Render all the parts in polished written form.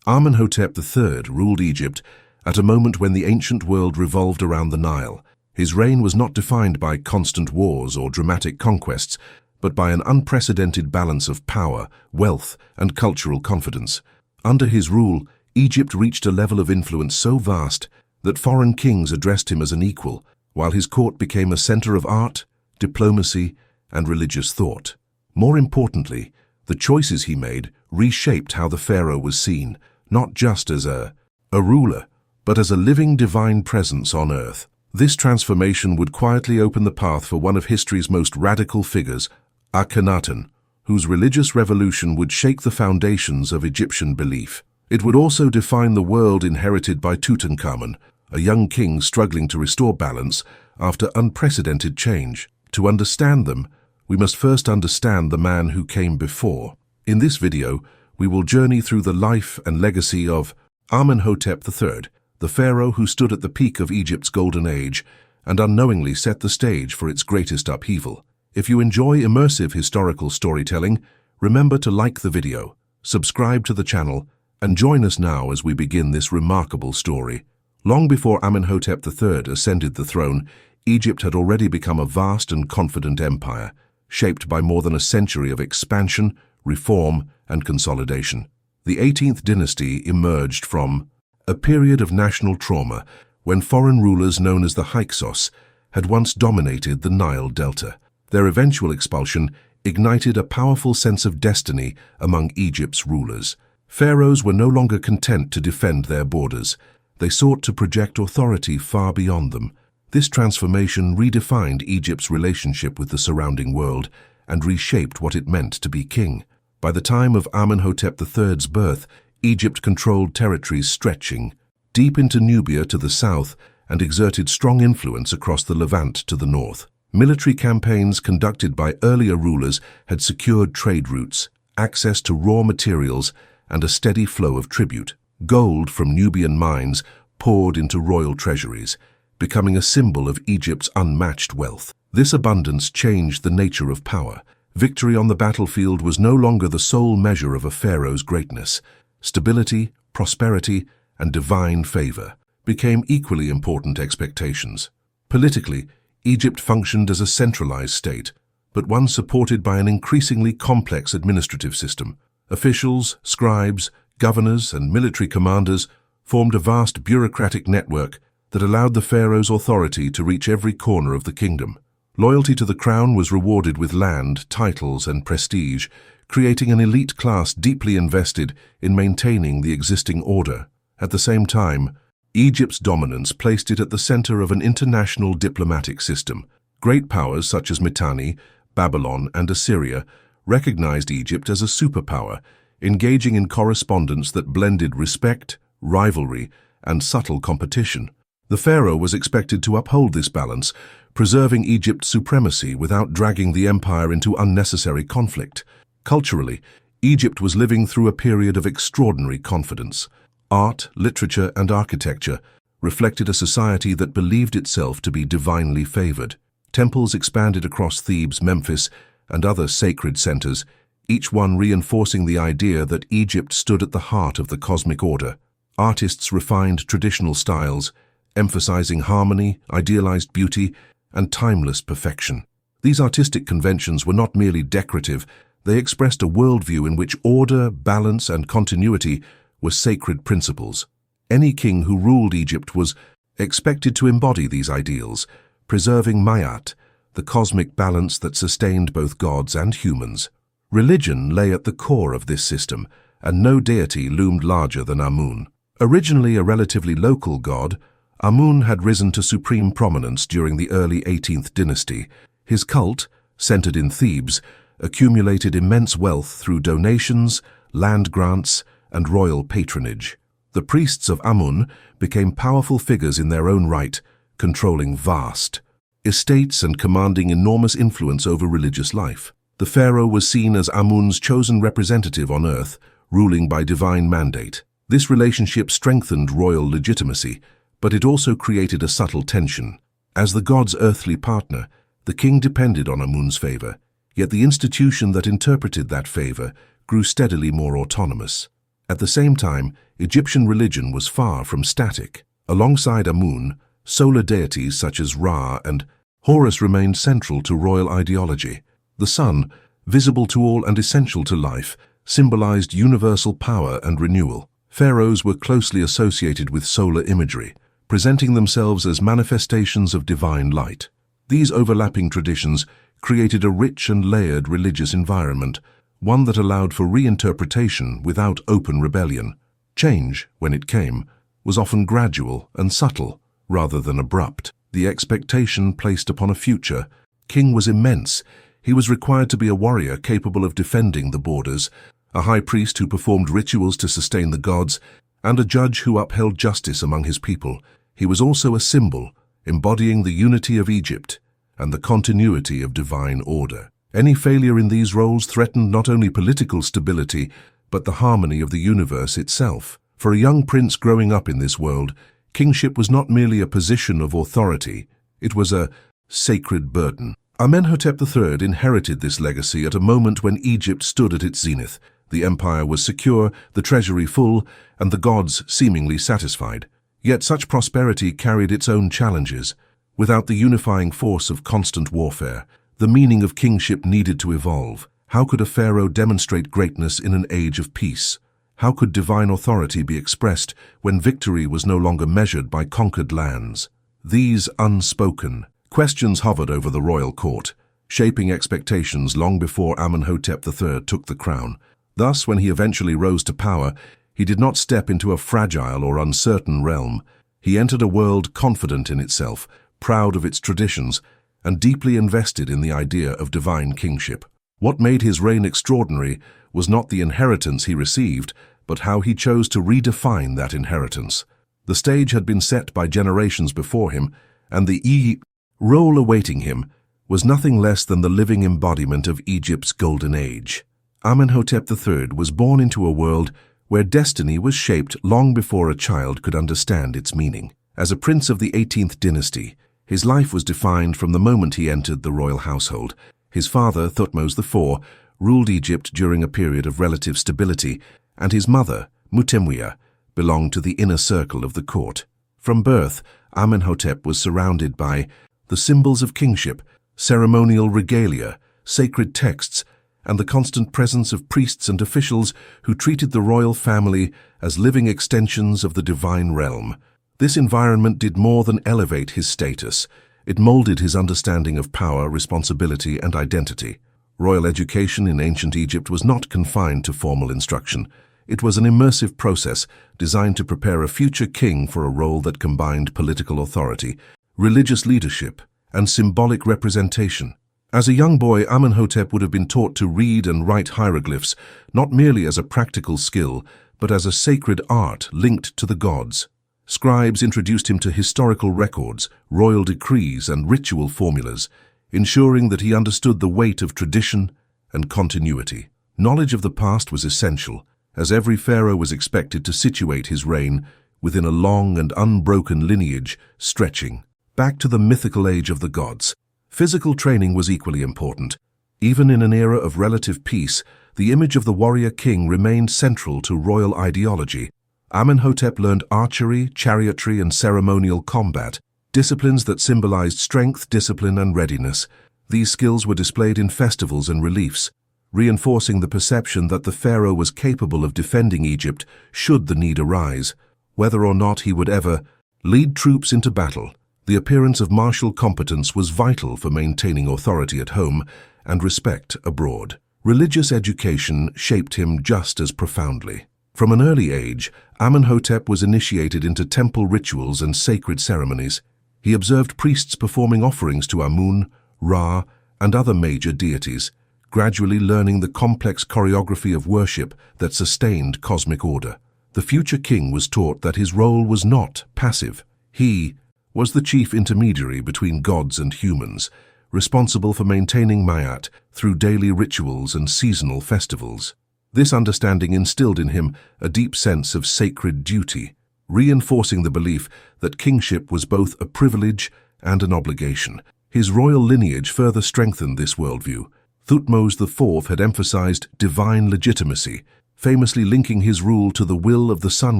Amenhotep III ruled Egypt at a moment when the ancient world revolved around the Nile. His reign was not defined by constant wars or dramatic conquests, but by an unprecedented balance of power, wealth, and cultural confidence. Under his rule, Egypt reached a level of influence so vast that foreign kings addressed him as an equal, while his court became a center of art, diplomacy, and religious thought. More importantly, the choices he made reshaped how the pharaoh was seen, not just as a ruler, but as a living divine presence on earth. This transformation would quietly open the path for one of history's most radical figures, Akhenaten, whose religious revolution would shake the foundations of Egyptian belief. It would also define the world inherited by Tutankhamun, a young king struggling to restore balance after unprecedented change. To understand them, we must first understand the man who came before. In this video, we will journey through the life and legacy of Amenhotep III, the pharaoh who stood at the peak of Egypt's golden age and unknowingly set the stage for its greatest upheaval. If you enjoy immersive historical storytelling, remember to like the video, subscribe to the channel, and join us now as we begin this remarkable story. Long before Amenhotep III ascended the throne, Egypt had already become a vast and confident empire, shaped by more than a century of expansion, reform, and consolidation. The 18th dynasty emerged from a period of national trauma when foreign rulers known as the Hyksos had once dominated the Nile Delta. Their eventual expulsion ignited a powerful sense of destiny among Egypt's rulers. Pharaohs were no longer content to defend their borders. They sought to project authority far beyond them. This transformation redefined Egypt's relationship with the surrounding world and reshaped what it meant to be king. By the time of Amenhotep III's birth, Egypt controlled territories stretching deep into Nubia to the south and exerted strong influence across the Levant to the north. Military campaigns conducted by earlier rulers had secured trade routes, access to raw materials, and a steady flow of tribute. Gold from Nubian mines poured into royal treasuries, becoming a symbol of Egypt's unmatched wealth. This abundance changed the nature of power. Victory on the battlefield was no longer the sole measure of a pharaoh's greatness. Stability, prosperity, and divine favor became equally important expectations. Politically, Egypt functioned as a centralized state, but one supported by an increasingly complex administrative system. Officials, scribes, governors, and military commanders formed a vast bureaucratic network that allowed the pharaoh's authority to reach every corner of the kingdom. Loyalty to the crown was rewarded with land, titles, and prestige, creating an elite class deeply invested in maintaining the existing order. At the same time, Egypt's dominance placed it at the center of an international diplomatic system. Great powers such as Mitanni, Babylon, and Assyria recognized Egypt as a superpower, engaging in correspondence that blended respect, rivalry, and subtle competition. The pharaoh was expected to uphold this balance, preserving Egypt's supremacy without dragging the empire into unnecessary conflict. Culturally, Egypt was living through a period of extraordinary confidence. Art, literature, and architecture reflected a society that believed itself to be divinely favored. Temples expanded across Thebes, Memphis, and other sacred centers, each one reinforcing the idea that Egypt stood at the heart of the cosmic order. Artists refined traditional styles, emphasizing harmony, idealized beauty, and timeless perfection. These artistic conventions were not merely decorative, they expressed a worldview in which order, balance, and continuity were sacred principles. Any king who ruled Egypt was expected to embody these ideals, preserving Mayat, the cosmic balance that sustained both gods and humans. Religion lay at the core of this system, and no deity loomed larger than Amun. Originally a relatively local god, Amun had risen to supreme prominence during the early 18th dynasty. His cult, centered in Thebes, accumulated immense wealth through donations, land grants, and royal patronage. The priests of Amun became powerful figures in their own right, controlling vast estates and commanding enormous influence over religious life. The pharaoh was seen as Amun's chosen representative on earth, ruling by divine mandate. This relationship strengthened royal legitimacy, but it also created a subtle tension. As the god's earthly partner, the king depended on Amun's favor, yet the institution that interpreted that favor grew steadily more autonomous. At the same time, Egyptian religion was far from static. Alongside Amun, solar deities such as Ra and Horus remained central to royal ideology. The sun, visible to all and essential to life, symbolized universal power and renewal. Pharaohs were closely associated with solar imagery, presenting themselves as manifestations of divine light. These overlapping traditions created a rich and layered religious environment, one that allowed for reinterpretation without open rebellion. Change, when it came, was often gradual and subtle, rather than abrupt. The expectation placed upon a future king was immense. He was required to be a warrior capable of defending the borders, a high priest who performed rituals to sustain the gods, and a judge who upheld justice among his people. He was also a symbol, embodying the unity of Egypt and the continuity of divine order. Any failure in these roles threatened not only political stability, but the harmony of the universe itself. For a young prince growing up in this world, kingship was not merely a position of authority, it was a sacred burden. Amenhotep III inherited this legacy at a moment when Egypt stood at its zenith. The empire was secure, the treasury full, and the gods seemingly satisfied. Yet such prosperity carried its own challenges. Without the unifying force of constant warfare, the meaning of kingship needed to evolve. How could a pharaoh demonstrate greatness in an age of peace? How could divine authority be expressed when victory was no longer measured by conquered lands? These unspoken questions hovered over the royal court, shaping expectations long before Amenhotep III took the crown. Thus, when he eventually rose to power, he did not step into a fragile or uncertain realm. He entered a world confident in itself, proud of its traditions, and deeply invested in the idea of divine kingship. What made his reign extraordinary was not the inheritance he received, but how he chose to redefine that inheritance. The stage had been set by generations before him, and the role awaiting him was nothing less than the living embodiment of Egypt's golden age. Amenhotep III was born into a world where destiny was shaped long before a child could understand its meaning. As a prince of the 18th dynasty, his life was defined from the moment he entered the royal household. His father, Thutmose IV, ruled Egypt during a period of relative stability, and his mother, Mutemwia, belonged to the inner circle of the court. From birth, Amenhotep was surrounded by the symbols of kingship, ceremonial regalia, sacred texts, and the constant presence of priests and officials who treated the royal family as living extensions of the divine realm. This environment did more than elevate his status. It molded his understanding of power, responsibility, and identity. Royal education in ancient Egypt was not confined to formal instruction. It was an immersive process designed to prepare a future king for a role that combined political authority, religious leadership, and symbolic representation. As a young boy, Amenhotep would have been taught to read and write hieroglyphs, not merely as a practical skill, but as a sacred art linked to the gods. Scribes introduced him to historical records, royal decrees, and ritual formulas, ensuring that he understood the weight of tradition and continuity. Knowledge of the past was essential, as every pharaoh was expected to situate his reign within a long and unbroken lineage stretching back to the mythical age of the gods. Physical training was equally important. Even in an era of relative peace, the image of the warrior king remained central to royal ideology. Amenhotep learned archery, chariotry, and ceremonial combat, disciplines that symbolized strength, discipline, and readiness. These skills were displayed in festivals and reliefs, reinforcing the perception that the pharaoh was capable of defending Egypt should the need arise. Whether or not he would ever lead troops into battle, the appearance of martial competence was vital for maintaining authority at home and respect abroad. Religious education shaped him just as profoundly. From an early age, Amenhotep was initiated into temple rituals and sacred ceremonies. He observed priests performing offerings to Amun, Ra, and other major deities, gradually learning the complex choreography of worship that sustained cosmic order. The future king was taught that his role was not passive. He was the chief intermediary between gods and humans, responsible for maintaining Mayat through daily rituals and seasonal festivals. This understanding instilled in him a deep sense of sacred duty, reinforcing the belief that kingship was both a privilege and an obligation. His royal lineage further strengthened this worldview. Thutmose IV had emphasized divine legitimacy, famously linking his rule to the will of the sun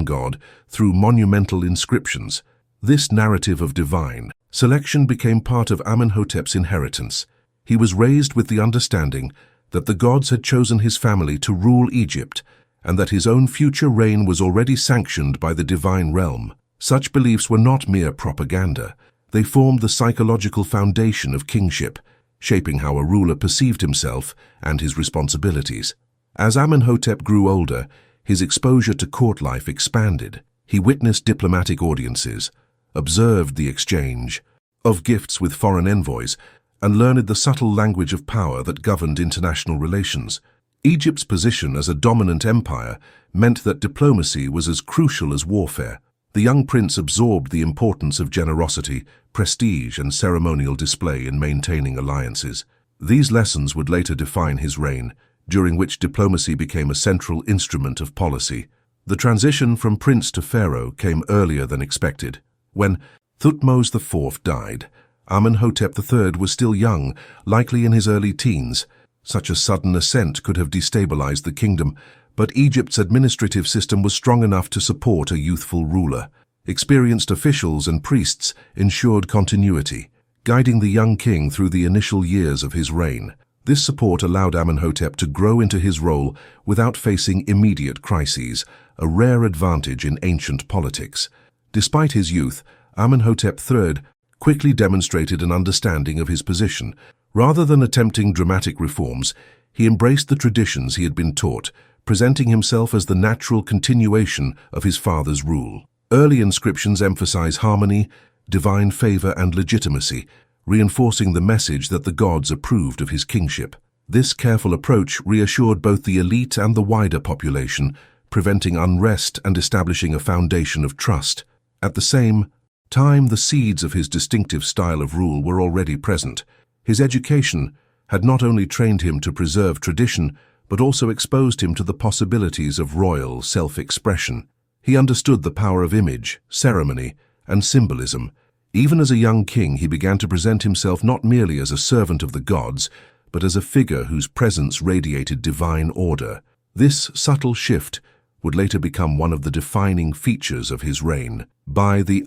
god through monumental inscriptions. This narrative of divine selection became part of Amenhotep's inheritance. He was raised with the understanding that the gods had chosen his family to rule Egypt, and that his own future reign was already sanctioned by the divine realm. Such beliefs were not mere propaganda. They formed the psychological foundation of kingship, shaping how a ruler perceived himself and his responsibilities. As Amenhotep grew older, his exposure to court life expanded. He witnessed diplomatic audiences, observed the exchange of gifts with foreign envoys, and learned the subtle language of power that governed international relations. Egypt's position as a dominant empire meant that diplomacy was as crucial as warfare. The young prince absorbed the importance of generosity, prestige, and ceremonial display in maintaining alliances. These lessons would later define his reign, during which diplomacy became a central instrument of policy. The transition from prince to pharaoh came earlier than expected. When Thutmose IV died, Amenhotep III was still young, likely in his early teens. Such a sudden ascent could have destabilized the kingdom, but Egypt's administrative system was strong enough to support a youthful ruler. Experienced officials and priests ensured continuity, guiding the young king through the initial years of his reign. This support allowed Amenhotep to grow into his role without facing immediate crises, a rare advantage in ancient politics. Despite his youth, Amenhotep III quickly demonstrated an understanding of his position. Rather than attempting dramatic reforms, he embraced the traditions he had been taught, presenting himself as the natural continuation of his father's rule. Early inscriptions emphasize harmony, divine favor, and legitimacy, reinforcing the message that the gods approved of his kingship. This careful approach reassured both the elite and the wider population, preventing unrest and establishing a foundation of trust. At the same time, the seeds of his distinctive style of rule were already present. His education had not only trained him to preserve tradition, but also exposed him to the possibilities of royal self-expression. He understood the power of image, ceremony, and symbolism. Even as a young king, he began to present himself not merely as a servant of the gods, but as a figure whose presence radiated divine order. This subtle shift would later become one of the defining features of his reign. By the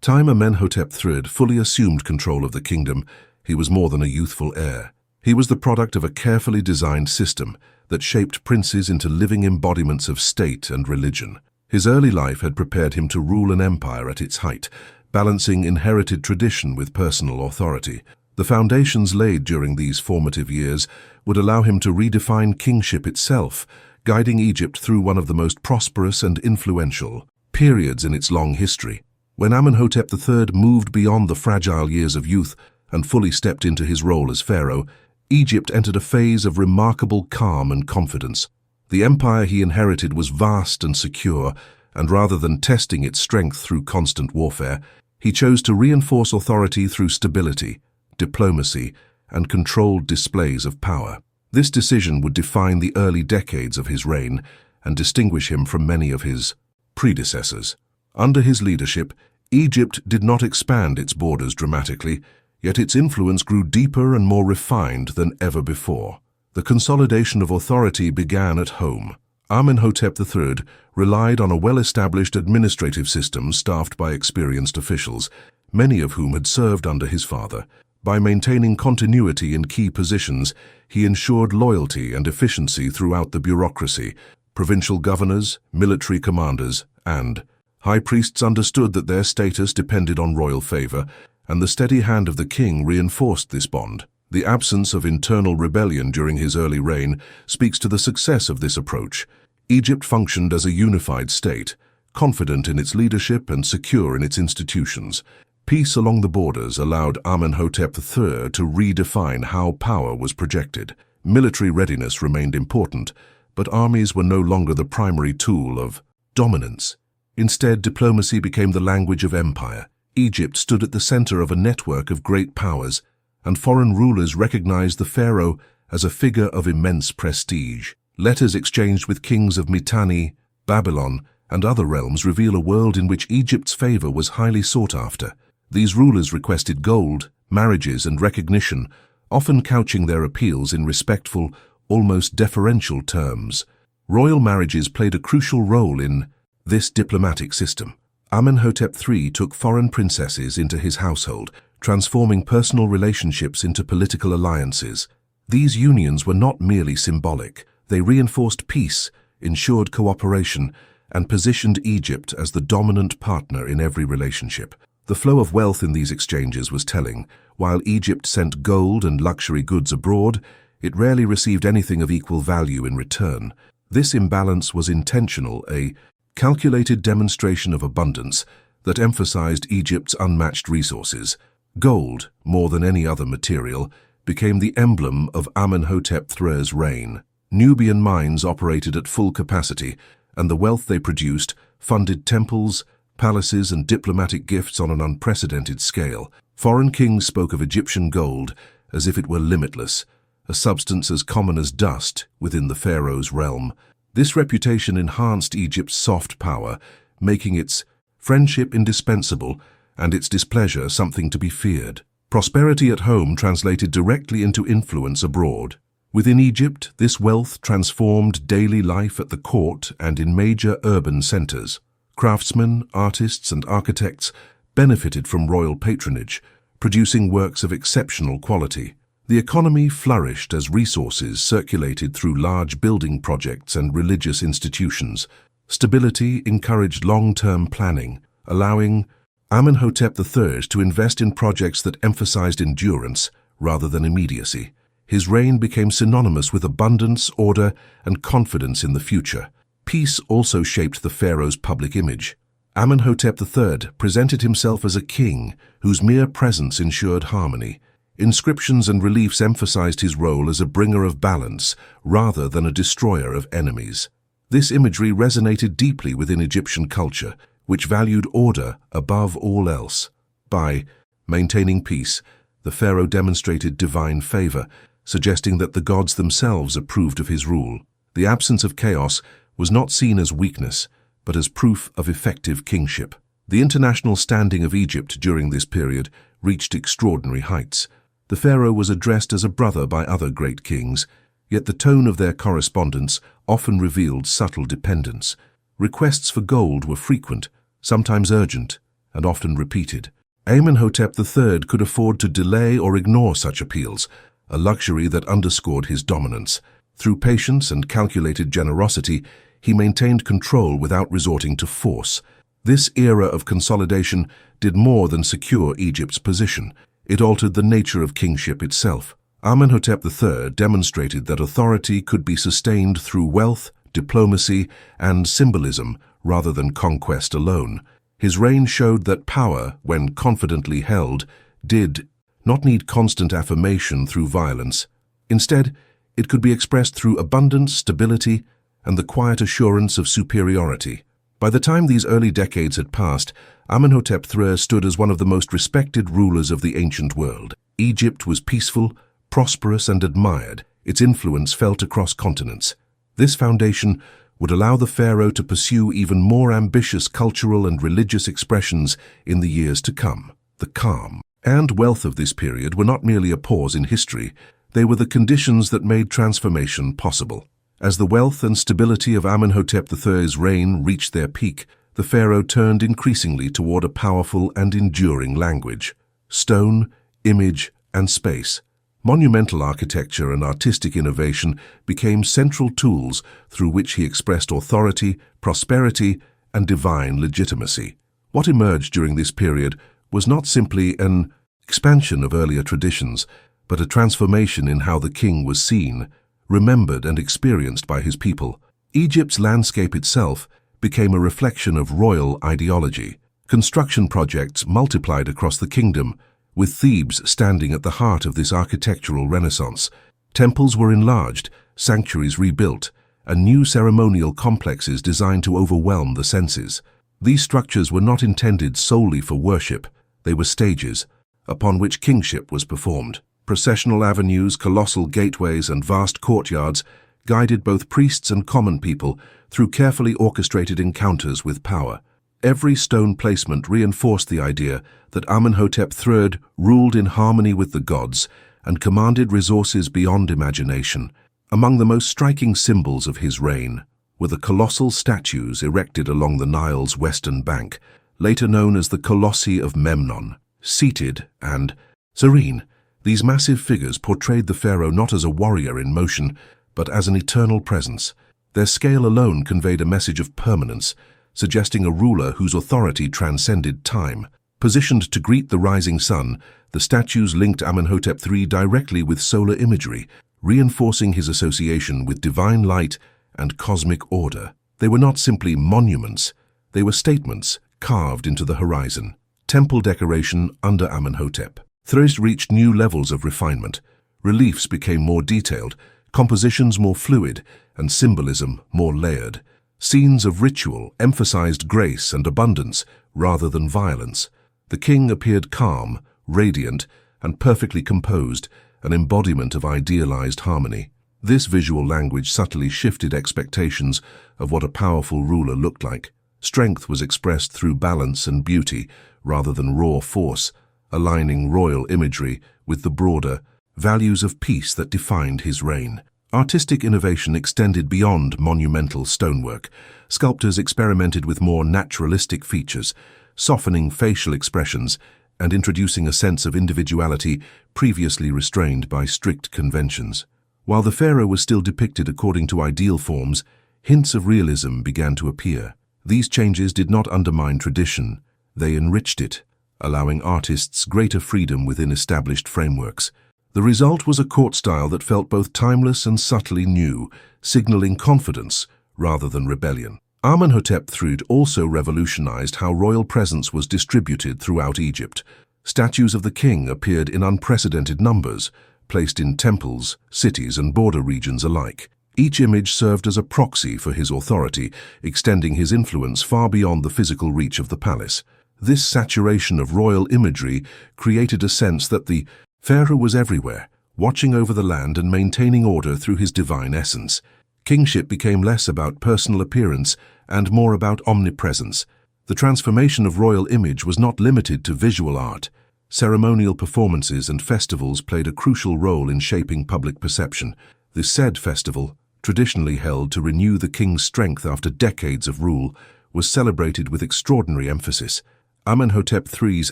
time Amenhotep III fully assumed control of the kingdom, he was more than a youthful heir. He was the product of a carefully designed system that shaped princes into living embodiments of state and religion. His early life had prepared him to rule an empire at its height, balancing inherited tradition with personal authority. The foundations laid during these formative years would allow him to redefine kingship itself, guiding Egypt through one of the most prosperous and influential periods in its long history. When Amenhotep III moved beyond the fragile years of youth and fully stepped into his role as pharaoh, Egypt entered a phase of remarkable calm and confidence. The empire he inherited was vast and secure, and rather than testing its strength through constant warfare, he chose to reinforce authority through stability, diplomacy, and controlled displays of power. This decision would define the early decades of his reign and distinguish him from many of his predecessors. Under his leadership, Egypt did not expand its borders dramatically, yet its influence grew deeper and more refined than ever before. The consolidation of authority began at home. Amenhotep III relied on a well-established administrative system staffed by experienced officials, many of whom had served under his father. By maintaining continuity in key positions, he ensured loyalty and efficiency throughout the bureaucracy. Provincial governors, military commanders, and high priests understood that their status depended on royal favor, and the steady hand of the king reinforced this bond. The absence of internal rebellion during his early reign speaks to the success of this approach. Egypt functioned as a unified state, confident in its leadership and secure in its institutions. Peace along the borders allowed Amenhotep III to redefine how power was projected. Military readiness remained important, but armies were no longer the primary tool of dominance. Instead, diplomacy became the language of empire. Egypt stood at the center of a network of great powers, and foreign rulers recognized the pharaoh as a figure of immense prestige. Letters exchanged with kings of Mitanni, Babylon, and other realms reveal a world in which Egypt's favor was highly sought after. These rulers requested gold, marriages, and recognition, often couching their appeals in respectful, almost deferential terms. Royal marriages played a crucial role in this diplomatic system. Amenhotep III took foreign princesses into his household, transforming personal relationships into political alliances. These unions were not merely symbolic. They reinforced peace, ensured cooperation, and positioned Egypt as the dominant partner in every relationship. The flow of wealth in these exchanges was telling. While Egypt sent gold and luxury goods abroad, it rarely received anything of equal value in return. This imbalance was intentional, a calculated demonstration of abundance that emphasized Egypt's unmatched resources. Gold, more than any other material, became the emblem of Amenhotep III's reign. Nubian mines operated at full capacity, and the wealth they produced funded temples, palaces, and diplomatic gifts on an unprecedented scale. Foreign kings spoke of Egyptian gold as if it were limitless, a substance as common as dust within the pharaoh's realm. This reputation enhanced Egypt's soft power, making its friendship indispensable and its displeasure something to be feared. Prosperity at home translated directly into influence abroad. Within Egypt, this wealth transformed daily life at the court and in major urban centers. Craftsmen, artists, and architects benefited from royal patronage, producing works of exceptional quality. The economy flourished as resources circulated through large building projects and religious institutions. Stability encouraged long-term planning, allowing Amenhotep III to invest in projects that emphasized endurance rather than immediacy. His reign became synonymous with abundance, order, and confidence in the future. Peace also shaped the pharaoh's public image. Amenhotep III presented himself as a king whose mere presence ensured harmony. Inscriptions and reliefs emphasized his role as a bringer of balance rather than a destroyer of enemies. This imagery resonated deeply within Egyptian culture, which valued order above all else. By maintaining peace, the pharaoh demonstrated divine favor, suggesting that the gods themselves approved of his rule. The absence of chaos was not seen as weakness, but as proof of effective kingship. The international standing of Egypt during this period reached extraordinary heights. The pharaoh was addressed as a brother by other great kings, yet the tone of their correspondence often revealed subtle dependence. Requests for gold were frequent, sometimes urgent, and often repeated. Amenhotep III could afford to delay or ignore such appeals, a luxury that underscored his dominance. Through patience and calculated generosity, he maintained control without resorting to force. This era of consolidation did more than secure Egypt's position. It altered the nature of kingship itself. Amenhotep III demonstrated that authority could be sustained through wealth, diplomacy, and symbolism rather than conquest alone. His reign showed that power, when confidently held, did not need constant affirmation through violence. Instead, it could be expressed through abundance, stability, and the quiet assurance of superiority. By the time these early decades had passed, Amenhotep III stood as one of the most respected rulers of the ancient world. Egypt was peaceful, prosperous, and admired. Its influence felt across continents. This foundation would allow the pharaoh to pursue even more ambitious cultural and religious expressions in the years to come. The calm and wealth of this period were not merely a pause in history, they were the conditions that made transformation possible. As the wealth and stability of Amenhotep III's reign reached their peak, the pharaoh turned increasingly toward a powerful and enduring language: stone, image, and space. Monumental architecture and artistic innovation became central tools through which he expressed authority, prosperity, and divine legitimacy. What emerged during this period was not simply an expansion of earlier traditions, but a transformation in how the king was seen, remembered, and experienced by his people. Egypt's landscape itself became a reflection of royal ideology. Construction projects multiplied across the kingdom, with Thebes standing at the heart of this architectural renaissance. Temples were enlarged, sanctuaries rebuilt, and new ceremonial complexes designed to overwhelm the senses. These structures were not intended solely for worship. They were stages upon which kingship was performed. Processional avenues, colossal gateways, and vast courtyards guided both priests and common people through carefully orchestrated encounters with power. Every stone placement reinforced the idea that Amenhotep III ruled in harmony with the gods and commanded resources beyond imagination. Among the most striking symbols of his reign were the colossal statues erected along the Nile's western bank, later known as the Colossi of Memnon. Seated and serene, these massive figures portrayed the pharaoh not as a warrior in motion, but as an eternal presence. Their scale alone conveyed a message of permanence, suggesting a ruler whose authority transcended time. Positioned to greet the rising sun, the statues linked Amenhotep III directly with solar imagery, reinforcing his association with divine light and cosmic order. They were not simply monuments, they were statements carved into the horizon. Temple decoration under Amenhotep III reached new levels of refinement. Reliefs became more detailed, compositions more fluid, and symbolism more layered. Scenes of ritual emphasized grace and abundance rather than violence. The king appeared calm, radiant, and perfectly composed, an embodiment of idealized harmony. This visual language subtly shifted expectations of what a powerful ruler looked like. Strength was expressed through balance and beauty rather than raw force, aligning royal imagery with the broader values of peace that defined his reign. Artistic innovation extended beyond monumental stonework. Sculptors experimented with more naturalistic features, softening facial expressions and introducing a sense of individuality previously restrained by strict conventions. While the pharaoh was still depicted according to ideal forms, hints of realism began to appear. These changes did not undermine tradition, they enriched it, allowing artists greater freedom within established frameworks. The result was a court style that felt both timeless and subtly new, signaling confidence rather than rebellion. Amenhotep III also revolutionized how royal presence was distributed throughout Egypt. Statues of the king appeared in unprecedented numbers, placed in temples, cities, and border regions alike. Each image served as a proxy for his authority, extending his influence far beyond the physical reach of the palace. This saturation of royal imagery created a sense that the pharaoh was everywhere, watching over the land and maintaining order through his divine essence. Kingship became less about personal appearance and more about omnipresence. The transformation of royal image was not limited to visual art. Ceremonial performances and festivals played a crucial role in shaping public perception. The Sed festival, traditionally held to renew the king's strength after decades of rule, was celebrated with extraordinary emphasis. Amenhotep III's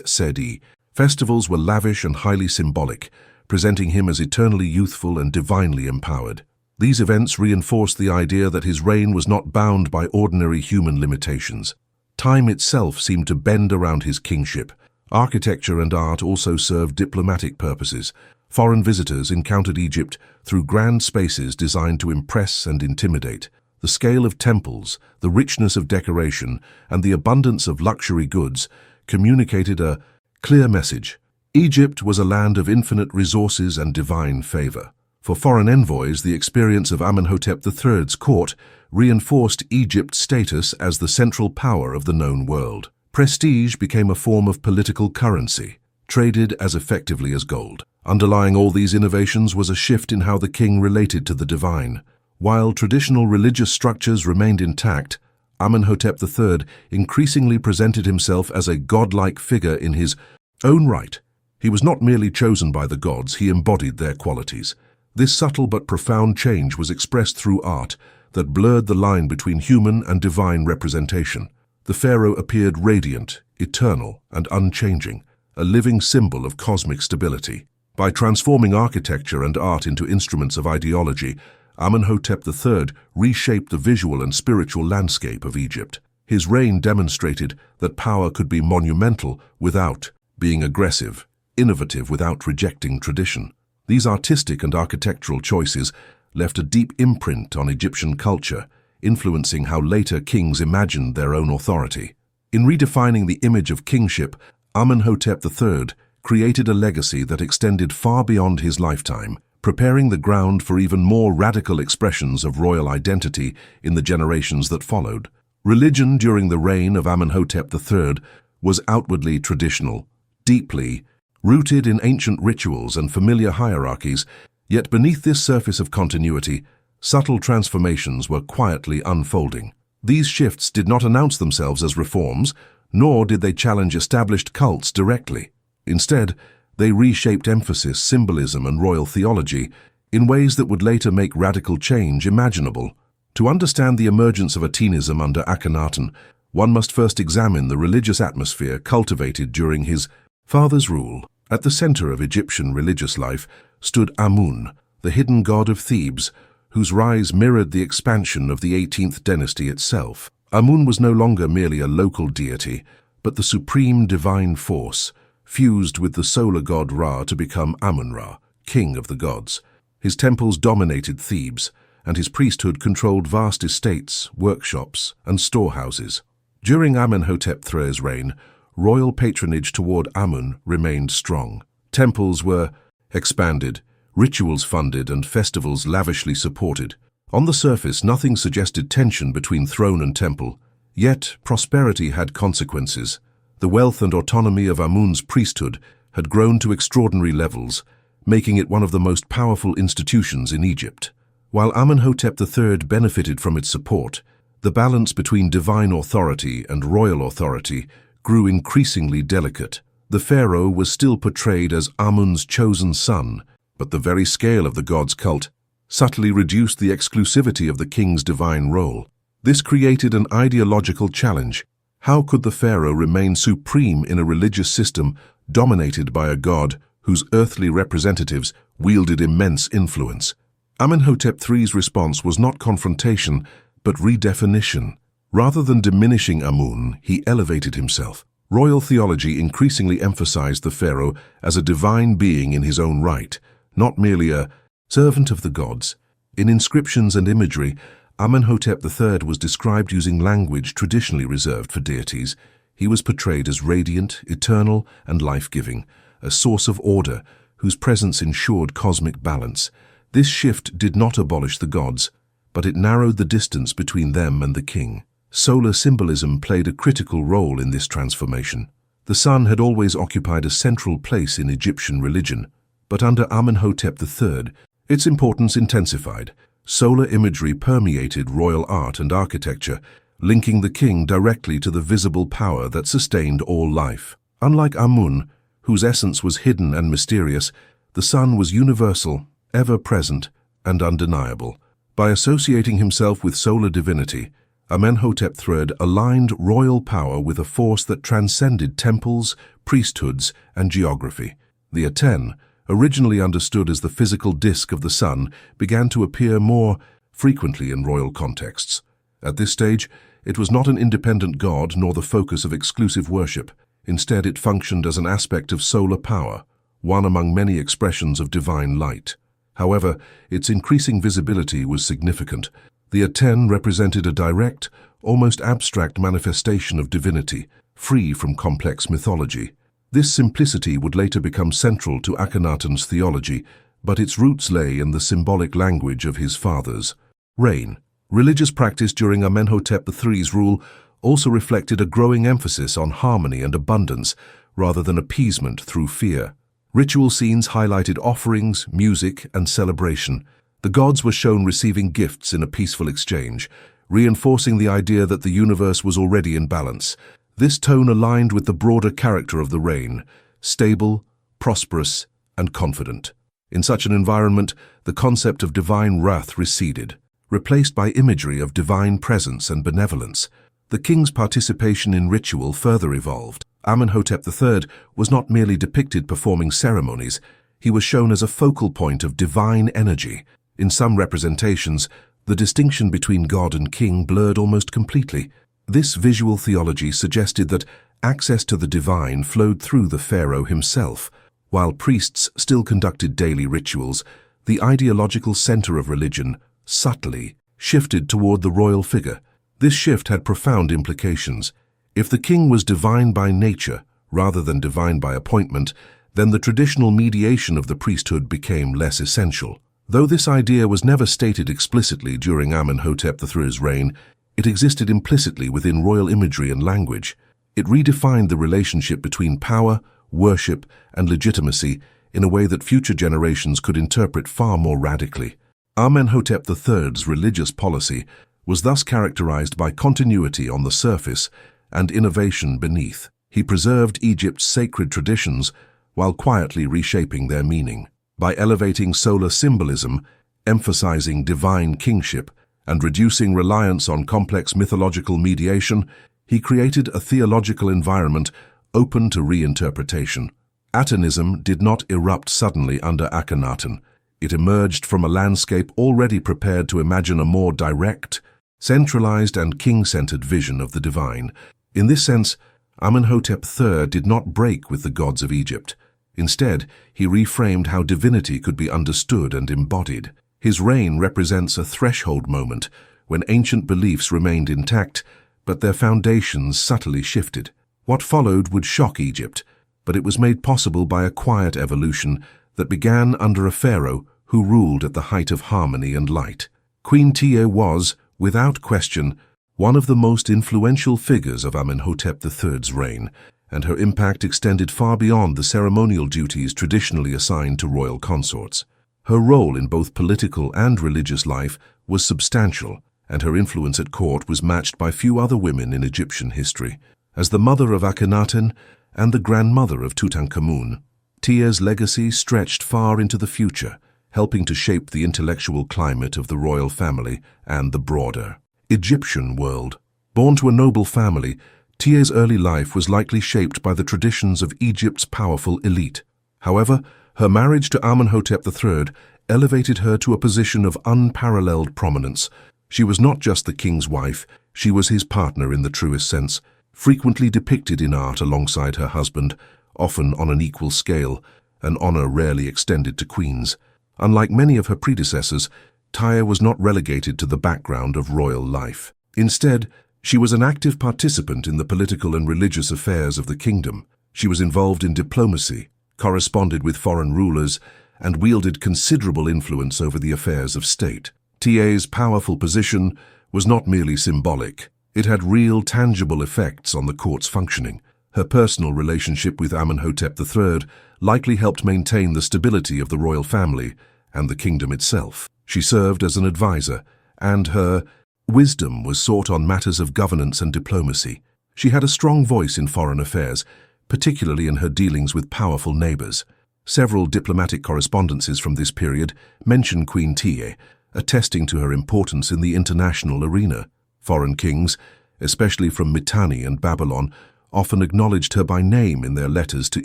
Sedi festivals were lavish and highly symbolic, presenting him as eternally youthful and divinely empowered. These events reinforced the idea that his reign was not bound by ordinary human limitations. Time itself seemed to bend around his kingship. Architecture and art also served diplomatic purposes. Foreign visitors encountered Egypt through grand spaces designed to impress and intimidate. The scale of temples, the richness of decoration, and the abundance of luxury goods communicated a clear message. Egypt was a land of infinite resources and divine favor. For foreign envoys, the experience of Amenhotep III's court reinforced Egypt's status as the central power of the known world. Prestige became a form of political currency, traded as effectively as gold. Underlying all these innovations was a shift in how the king related to the divine. While traditional religious structures remained intact, Amenhotep III increasingly presented himself as a godlike figure in his own right. He was not merely chosen by the gods, he embodied their qualities. This subtle but profound change was expressed through art that blurred the line between human and divine representation. The pharaoh appeared radiant, eternal, and unchanging, a living symbol of cosmic stability. By transforming architecture and art into instruments of ideology, Amenhotep III reshaped the visual and spiritual landscape of Egypt. His reign demonstrated that power could be monumental without being aggressive, innovative without rejecting tradition. These artistic and architectural choices left a deep imprint on Egyptian culture, influencing how later kings imagined their own authority. In redefining the image of kingship, Amenhotep III created a legacy that extended far beyond his lifetime, preparing the ground for even more radical expressions of royal identity in the generations that followed. Religion during the reign of Amenhotep III was outwardly traditional, deeply rooted in ancient rituals and familiar hierarchies, yet beneath this surface of continuity, subtle transformations were quietly unfolding. These shifts did not announce themselves as reforms, nor did they challenge established cults directly. Instead, they reshaped emphasis, symbolism, and royal theology in ways that would later make radical change imaginable. To understand the emergence of Atenism under Akhenaten, one must first examine the religious atmosphere cultivated during his father's rule. At the center of Egyptian religious life stood Amun, the hidden god of Thebes, whose rise mirrored the expansion of the 18th dynasty itself. Amun was no longer merely a local deity, but the supreme divine force, fused with the solar god Ra to become Amun-Ra, king of the gods. His temples dominated Thebes, and his priesthood controlled vast estates, workshops, and storehouses. During Amenhotep III's reign, royal patronage toward Amun remained strong. Temples were expanded, rituals funded, and festivals lavishly supported. On the surface, nothing suggested tension between throne and temple, yet prosperity had consequences. The wealth and autonomy of Amun's priesthood had grown to extraordinary levels, making it one of the most powerful institutions in Egypt. While Amenhotep III benefited from its support, the balance between divine authority and royal authority grew increasingly delicate. The pharaoh was still portrayed as Amun's chosen son, but the very scale of the god's cult subtly reduced the exclusivity of the king's divine role. This created an ideological challenge. How could the pharaoh remain supreme in a religious system dominated by a god whose earthly representatives wielded immense influence? Amenhotep III's response was not confrontation, but redefinition. Rather than diminishing Amun, he elevated himself. Royal theology increasingly emphasized the pharaoh as a divine being in his own right, not merely a servant of the gods. In inscriptions and imagery, Amenhotep III was described using language traditionally reserved for deities. He was portrayed as radiant, eternal, and life-giving, a source of order whose presence ensured cosmic balance. This shift did not abolish the gods, but it narrowed the distance between them and the king. Solar symbolism played a critical role in this transformation. The sun had always occupied a central place in Egyptian religion, but under Amenhotep III, its importance intensified. Solar imagery permeated royal art and architecture, linking the king directly to the visible power that sustained all life. Unlike Amun, whose essence was hidden and mysterious, the sun was universal, ever-present, and undeniable. By associating himself with solar divinity, Amenhotep III aligned royal power with a force that transcended temples, priesthoods, and geography. The Aten, originally understood as the physical disk of the sun, began to appear more frequently in royal contexts. At this stage, it was not an independent god nor the focus of exclusive worship. Instead, it functioned as an aspect of solar power, one among many expressions of divine light. However, its increasing visibility was significant. The Aten represented a direct, almost abstract manifestation of divinity, free from complex mythology. This simplicity would later become central to Akhenaten's theology, but its roots lay in the symbolic language of his father's reign. Religious practice during Amenhotep III's rule also reflected a growing emphasis on harmony and abundance rather than appeasement through fear. Ritual scenes highlighted offerings, music, and celebration. The gods were shown receiving gifts in a peaceful exchange, reinforcing the idea that the universe was already in balance. This tone aligned with the broader character of the reign, stable, prosperous, and confident. In such an environment, the concept of divine wrath receded, replaced by imagery of divine presence and benevolence. The king's participation in ritual further evolved. Amenhotep III was not merely depicted performing ceremonies, he was shown as a focal point of divine energy. In some representations, the distinction between god and king blurred almost completely. This visual theology suggested that access to the divine flowed through the pharaoh himself. While priests still conducted daily rituals, the ideological center of religion subtly shifted toward the royal figure. This shift had profound implications. If the king was divine by nature, rather than divine by appointment, then the traditional mediation of the priesthood became less essential. Though this idea was never stated explicitly during Amenhotep III's reign, it existed implicitly within royal imagery and language. It redefined the relationship between power, worship, and legitimacy in a way that future generations could interpret far more radically. Amenhotep III's religious policy was thus characterized by continuity on the surface and innovation beneath. He preserved Egypt's sacred traditions while quietly reshaping their meaning. By elevating solar symbolism, emphasizing divine kingship, and reducing reliance on complex mythological mediation, he created a theological environment open to reinterpretation. Atenism did not erupt suddenly under Akhenaten. It emerged from a landscape already prepared to imagine a more direct, centralized and king-centered vision of the divine. In this sense, Amenhotep III did not break with the gods of Egypt. Instead, he reframed how divinity could be understood and embodied. His reign represents a threshold moment when ancient beliefs remained intact, but their foundations subtly shifted. What followed would shock Egypt, but it was made possible by a quiet evolution that began under a pharaoh who ruled at the height of harmony and light. Queen Tiye was, without question, one of the most influential figures of Amenhotep III's reign, and her impact extended far beyond the ceremonial duties traditionally assigned to royal consorts. Her role in both political and religious life was substantial, and her influence at court was matched by few other women in Egyptian history. As the mother of Akhenaten and the grandmother of Tutankhamun, Tiye's legacy stretched far into the future, helping to shape the intellectual climate of the royal family and the broader Egyptian world. Born to a noble family, Tiye's early life was likely shaped by the traditions of Egypt's powerful elite. However, her marriage to Amenhotep III elevated her to a position of unparalleled prominence. She was not just the king's wife, she was his partner in the truest sense, frequently depicted in art alongside her husband, often on an equal scale, an honor rarely extended to queens. Unlike many of her predecessors, Tiye was not relegated to the background of royal life. Instead, she was an active participant in the political and religious affairs of the kingdom. She was involved in diplomacy, corresponded with foreign rulers, and wielded considerable influence over the affairs of state. Tiye's powerful position was not merely symbolic. It had real, tangible effects on the court's functioning. Her personal relationship with Amenhotep III likely helped maintain the stability of the royal family and the kingdom itself. She served as an advisor, and her wisdom was sought on matters of governance and diplomacy. She had a strong voice in foreign affairs, particularly in her dealings with powerful neighbors. Several diplomatic correspondences from this period mention Queen Tiye, attesting to her importance in the international arena. Foreign kings, especially from Mitanni and Babylon, often acknowledged her by name in their letters to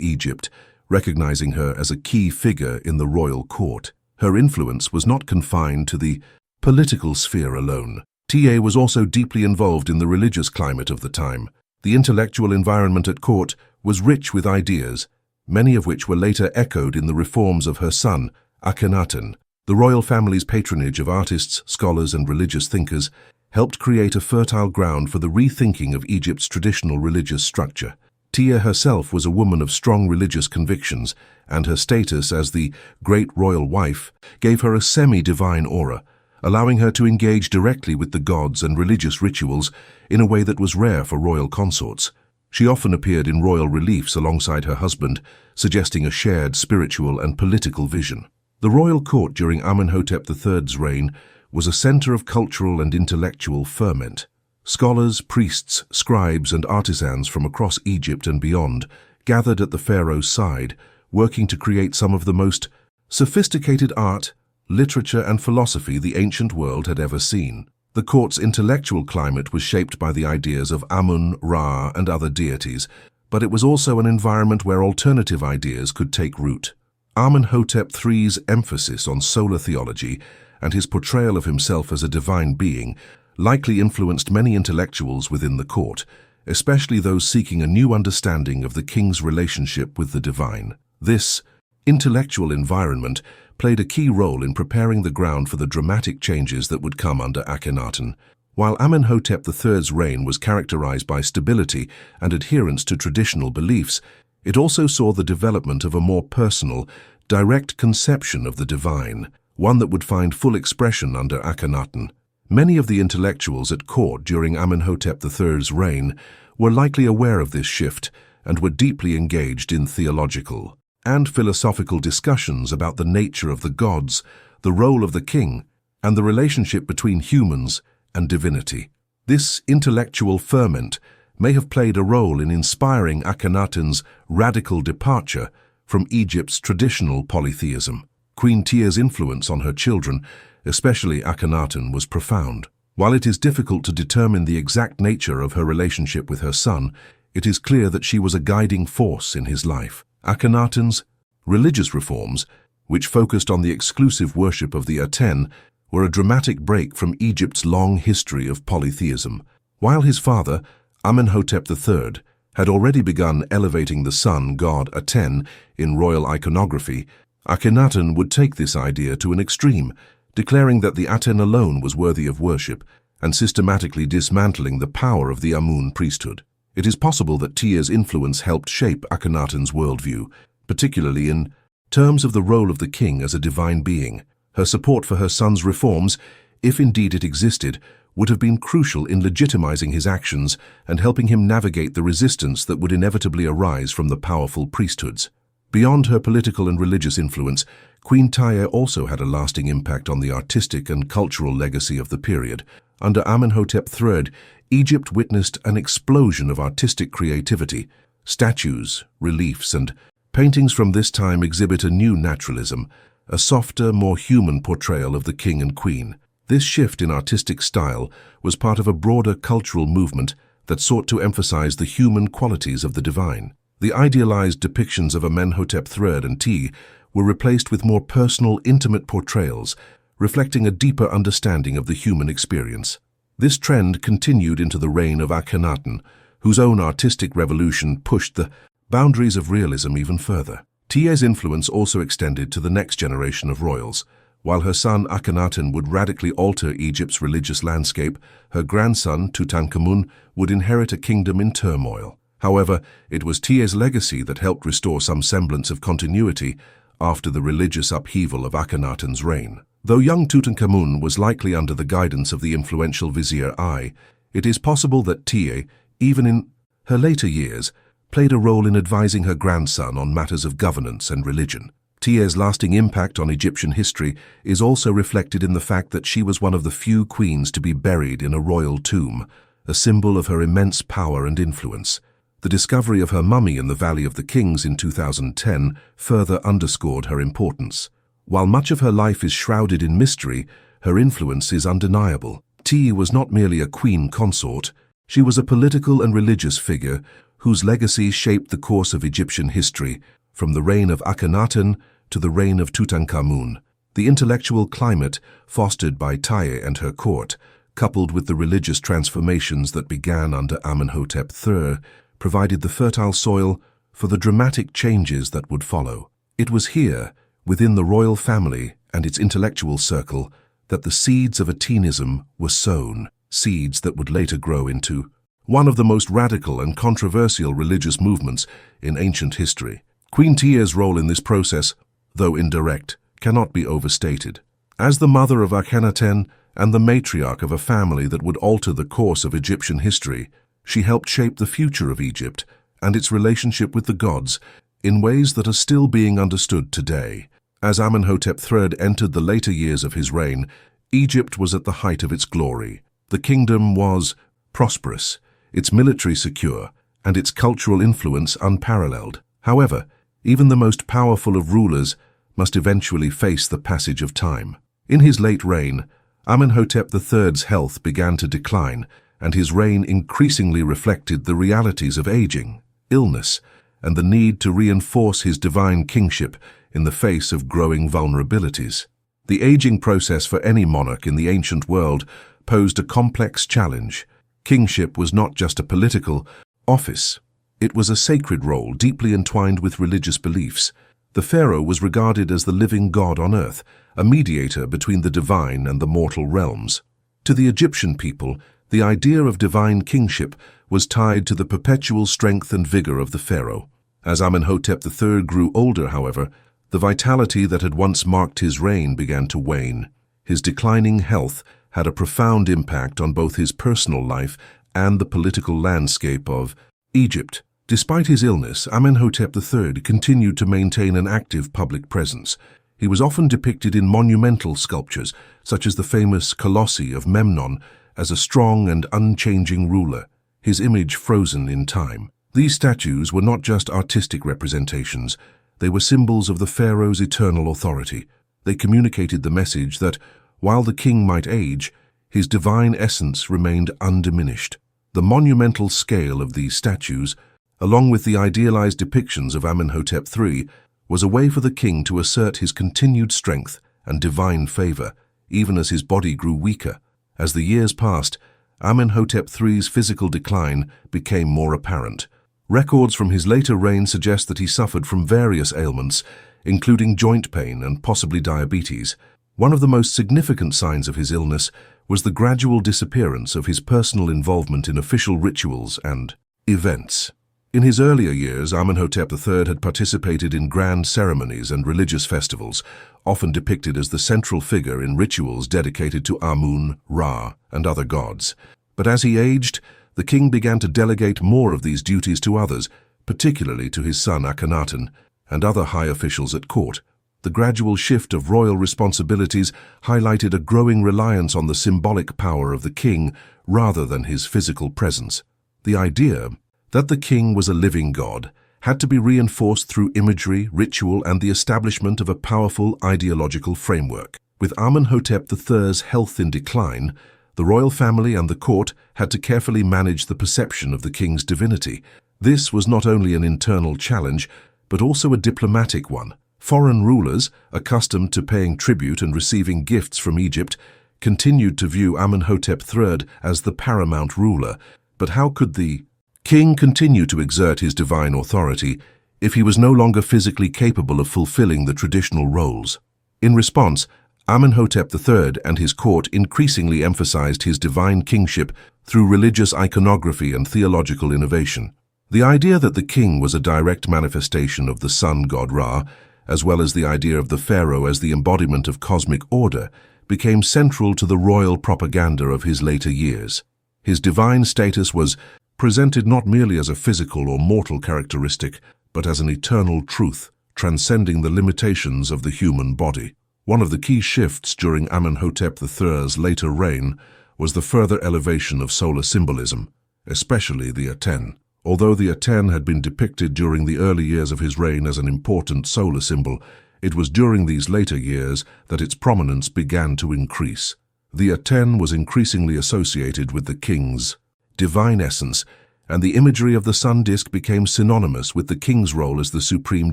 Egypt, recognizing her as a key figure in the royal court. Her influence was not confined to the political sphere alone. Tiye was also deeply involved in the religious climate of the time. The intellectual environment at court was rich with ideas, many of which were later echoed in the reforms of her son, Akhenaten. The royal family's patronage of artists, scholars, and religious thinkers helped create a fertile ground for the rethinking of Egypt's traditional religious structure. Tiye herself was a woman of strong religious convictions, and her status as the great royal wife gave her a semi-divine aura, allowing her to engage directly with the gods and religious rituals in a way that was rare for royal consorts. She often appeared in royal reliefs alongside her husband, suggesting a shared spiritual and political vision. The royal court during Amenhotep III's reign was a center of cultural and intellectual ferment. Scholars, priests, scribes, and artisans from across Egypt and beyond gathered at the pharaoh's side, working to create some of the most sophisticated art, literature, and philosophy the ancient world had ever seen. The court's intellectual climate was shaped by the ideas of Amun, Ra, and other deities, but it was also an environment where alternative ideas could take root. Amenhotep III's emphasis on solar theology and his portrayal of himself as a divine being likely influenced many intellectuals within the court, especially those seeking a new understanding of the king's relationship with the divine. This intellectual environment played a key role in preparing the ground for the dramatic changes that would come under Akhenaten. While Amenhotep III's reign was characterized by stability and adherence to traditional beliefs, it also saw the development of a more personal, direct conception of the divine, one that would find full expression under Akhenaten. Many of the intellectuals at court during Amenhotep III's reign were likely aware of this shift and were deeply engaged in theological and philosophical discussions about the nature of the gods, the role of the king, and the relationship between humans and divinity. This intellectual ferment may have played a role in inspiring Akhenaten's radical departure from Egypt's traditional polytheism. Queen Tiye's influence on her children, especially Akhenaten, was profound. While it is difficult to determine the exact nature of her relationship with her son, it is clear that she was a guiding force in his life. Akhenaten's religious reforms, which focused on the exclusive worship of the Aten, were a dramatic break from Egypt's long history of polytheism. While his father, Amenhotep III, had already begun elevating the sun god Aten in royal iconography, Akhenaten would take this idea to an extreme, declaring that the Aten alone was worthy of worship and systematically dismantling the power of the Amun priesthood. It is possible that Tia's influence helped shape Akhenaten's worldview, particularly in terms of the role of the king as a divine being. Her support for her son's reforms, if indeed it existed, would have been crucial in legitimizing his actions and helping him navigate the resistance that would inevitably arise from the powerful priesthoods. Beyond her political and religious influence, Queen Tia also had a lasting impact on the artistic and cultural legacy of the period. Under Amenhotep III, Egypt witnessed an explosion of artistic creativity. Statues, reliefs, and paintings from this time exhibit a new naturalism, a softer, more human portrayal of the king and queen. This shift in artistic style was part of a broader cultural movement that sought to emphasize the human qualities of the divine. The idealized depictions of Amenhotep III and Ti were replaced with more personal, intimate portrayals, reflecting a deeper understanding of the human experience. This trend continued into the reign of Akhenaten, whose own artistic revolution pushed the boundaries of realism even further. Tia's influence also extended to the next generation of royals. While her son Akhenaten would radically alter Egypt's religious landscape, her grandson Tutankhamun would inherit a kingdom in turmoil. However, it was Tia's legacy that helped restore some semblance of continuity after the religious upheaval of Akhenaten's reign. Though young Tutankhamun was likely under the guidance of the influential vizier I, it is possible that Tia, even in her later years, played a role in advising her grandson on matters of governance and religion. Tia's lasting impact on Egyptian history is also reflected in the fact that she was one of the few queens to be buried in a royal tomb, a symbol of her immense power and influence. The discovery of her mummy in the Valley of the Kings in 2010 further underscored her importance. While much of her life is shrouded in mystery, her influence is undeniable. Tia was not merely a queen consort, she was a political and religious figure whose legacy shaped the course of Egyptian history, from the reign of Akhenaten to the reign of Tutankhamun. The intellectual climate fostered by Tia and her court, coupled with the religious transformations that began under Amenhotep III, provided the fertile soil for the dramatic changes that would follow. It was here, within the royal family and its intellectual circle, that the seeds of Atenism were sown, seeds that would later grow into one of the most radical and controversial religious movements in ancient history. Queen Tia's role in this process, though indirect, cannot be overstated. As the mother of Akhenaten and the matriarch of a family that would alter the course of Egyptian history, she helped shape the future of Egypt and its relationship with the gods in ways that are still being understood today. As Amenhotep III entered the later years of his reign, Egypt was at the height of its glory. The kingdom was prosperous, its military secure, and its cultural influence unparalleled. However, even the most powerful of rulers must eventually face the passage of time. In his late reign, Amenhotep III's health began to decline, and his reign increasingly reflected the realities of aging, illness, and the need to reinforce his divine kingship in the face of growing vulnerabilities. The aging process for any monarch in the ancient world posed a complex challenge. Kingship was not just a political office. It was a sacred role deeply entwined with religious beliefs. The pharaoh was regarded as the living god on earth, a mediator between the divine and the mortal realms. To the Egyptian people, the idea of divine kingship was tied to the perpetual strength and vigor of the pharaoh. As Amenhotep III grew older, however, the vitality that had once marked his reign began to wane. His declining health had a profound impact on both his personal life and the political landscape of Egypt. Despite his illness, Amenhotep III continued to maintain an active public presence. He was often depicted in monumental sculptures, such as the famous Colossi of Memnon, as a strong and unchanging ruler, his image frozen in time. These statues were not just artistic representations, they were symbols of the pharaoh's eternal authority. They communicated the message that, while the king might age, his divine essence remained undiminished. The monumental scale of these statues, along with the idealized depictions of Amenhotep III, was a way for the king to assert his continued strength and divine favor, even as his body grew weaker. As the years passed, Amenhotep III's physical decline became more apparent. Records from his later reign suggest that he suffered from various ailments, including joint pain and possibly diabetes. One of the most significant signs of his illness was the gradual disappearance of his personal involvement in official rituals and events. In his earlier years, Amenhotep III had participated in grand ceremonies and religious festivals, often depicted as the central figure in rituals dedicated to Amun, Ra, and other gods. But as he aged, the king began to delegate more of these duties to others, particularly to his son Akhenaten and other high officials at court. The gradual shift of royal responsibilities highlighted a growing reliance on the symbolic power of the king rather than his physical presence. The idea that the king was a living god had to be reinforced through imagery, ritual, and the establishment of a powerful ideological framework. With Amenhotep III's health in decline, the royal family and the court had to carefully manage the perception of the king's divinity. This was not only an internal challenge, but also a diplomatic one. Foreign rulers, accustomed to paying tribute and receiving gifts from Egypt, continued to view Amenhotep III as the paramount ruler. But how could the king continue to exert his divine authority if he was no longer physically capable of fulfilling the traditional roles? In response, Amenhotep III and his court increasingly emphasized his divine kingship through religious iconography and theological innovation. The idea that the king was a direct manifestation of the sun god Ra, as well as the idea of the pharaoh as the embodiment of cosmic order, became central to the royal propaganda of his later years. His divine status was presented not merely as a physical or mortal characteristic, but as an eternal truth, transcending the limitations of the human body. One of the key shifts during Amenhotep III's later reign was the further elevation of solar symbolism, especially the Aten. Although the Aten had been depicted during the early years of his reign as an important solar symbol, it was during these later years that its prominence began to increase. The Aten was increasingly associated with the king's divine essence, and the imagery of the sun disk became synonymous with the king's role as the supreme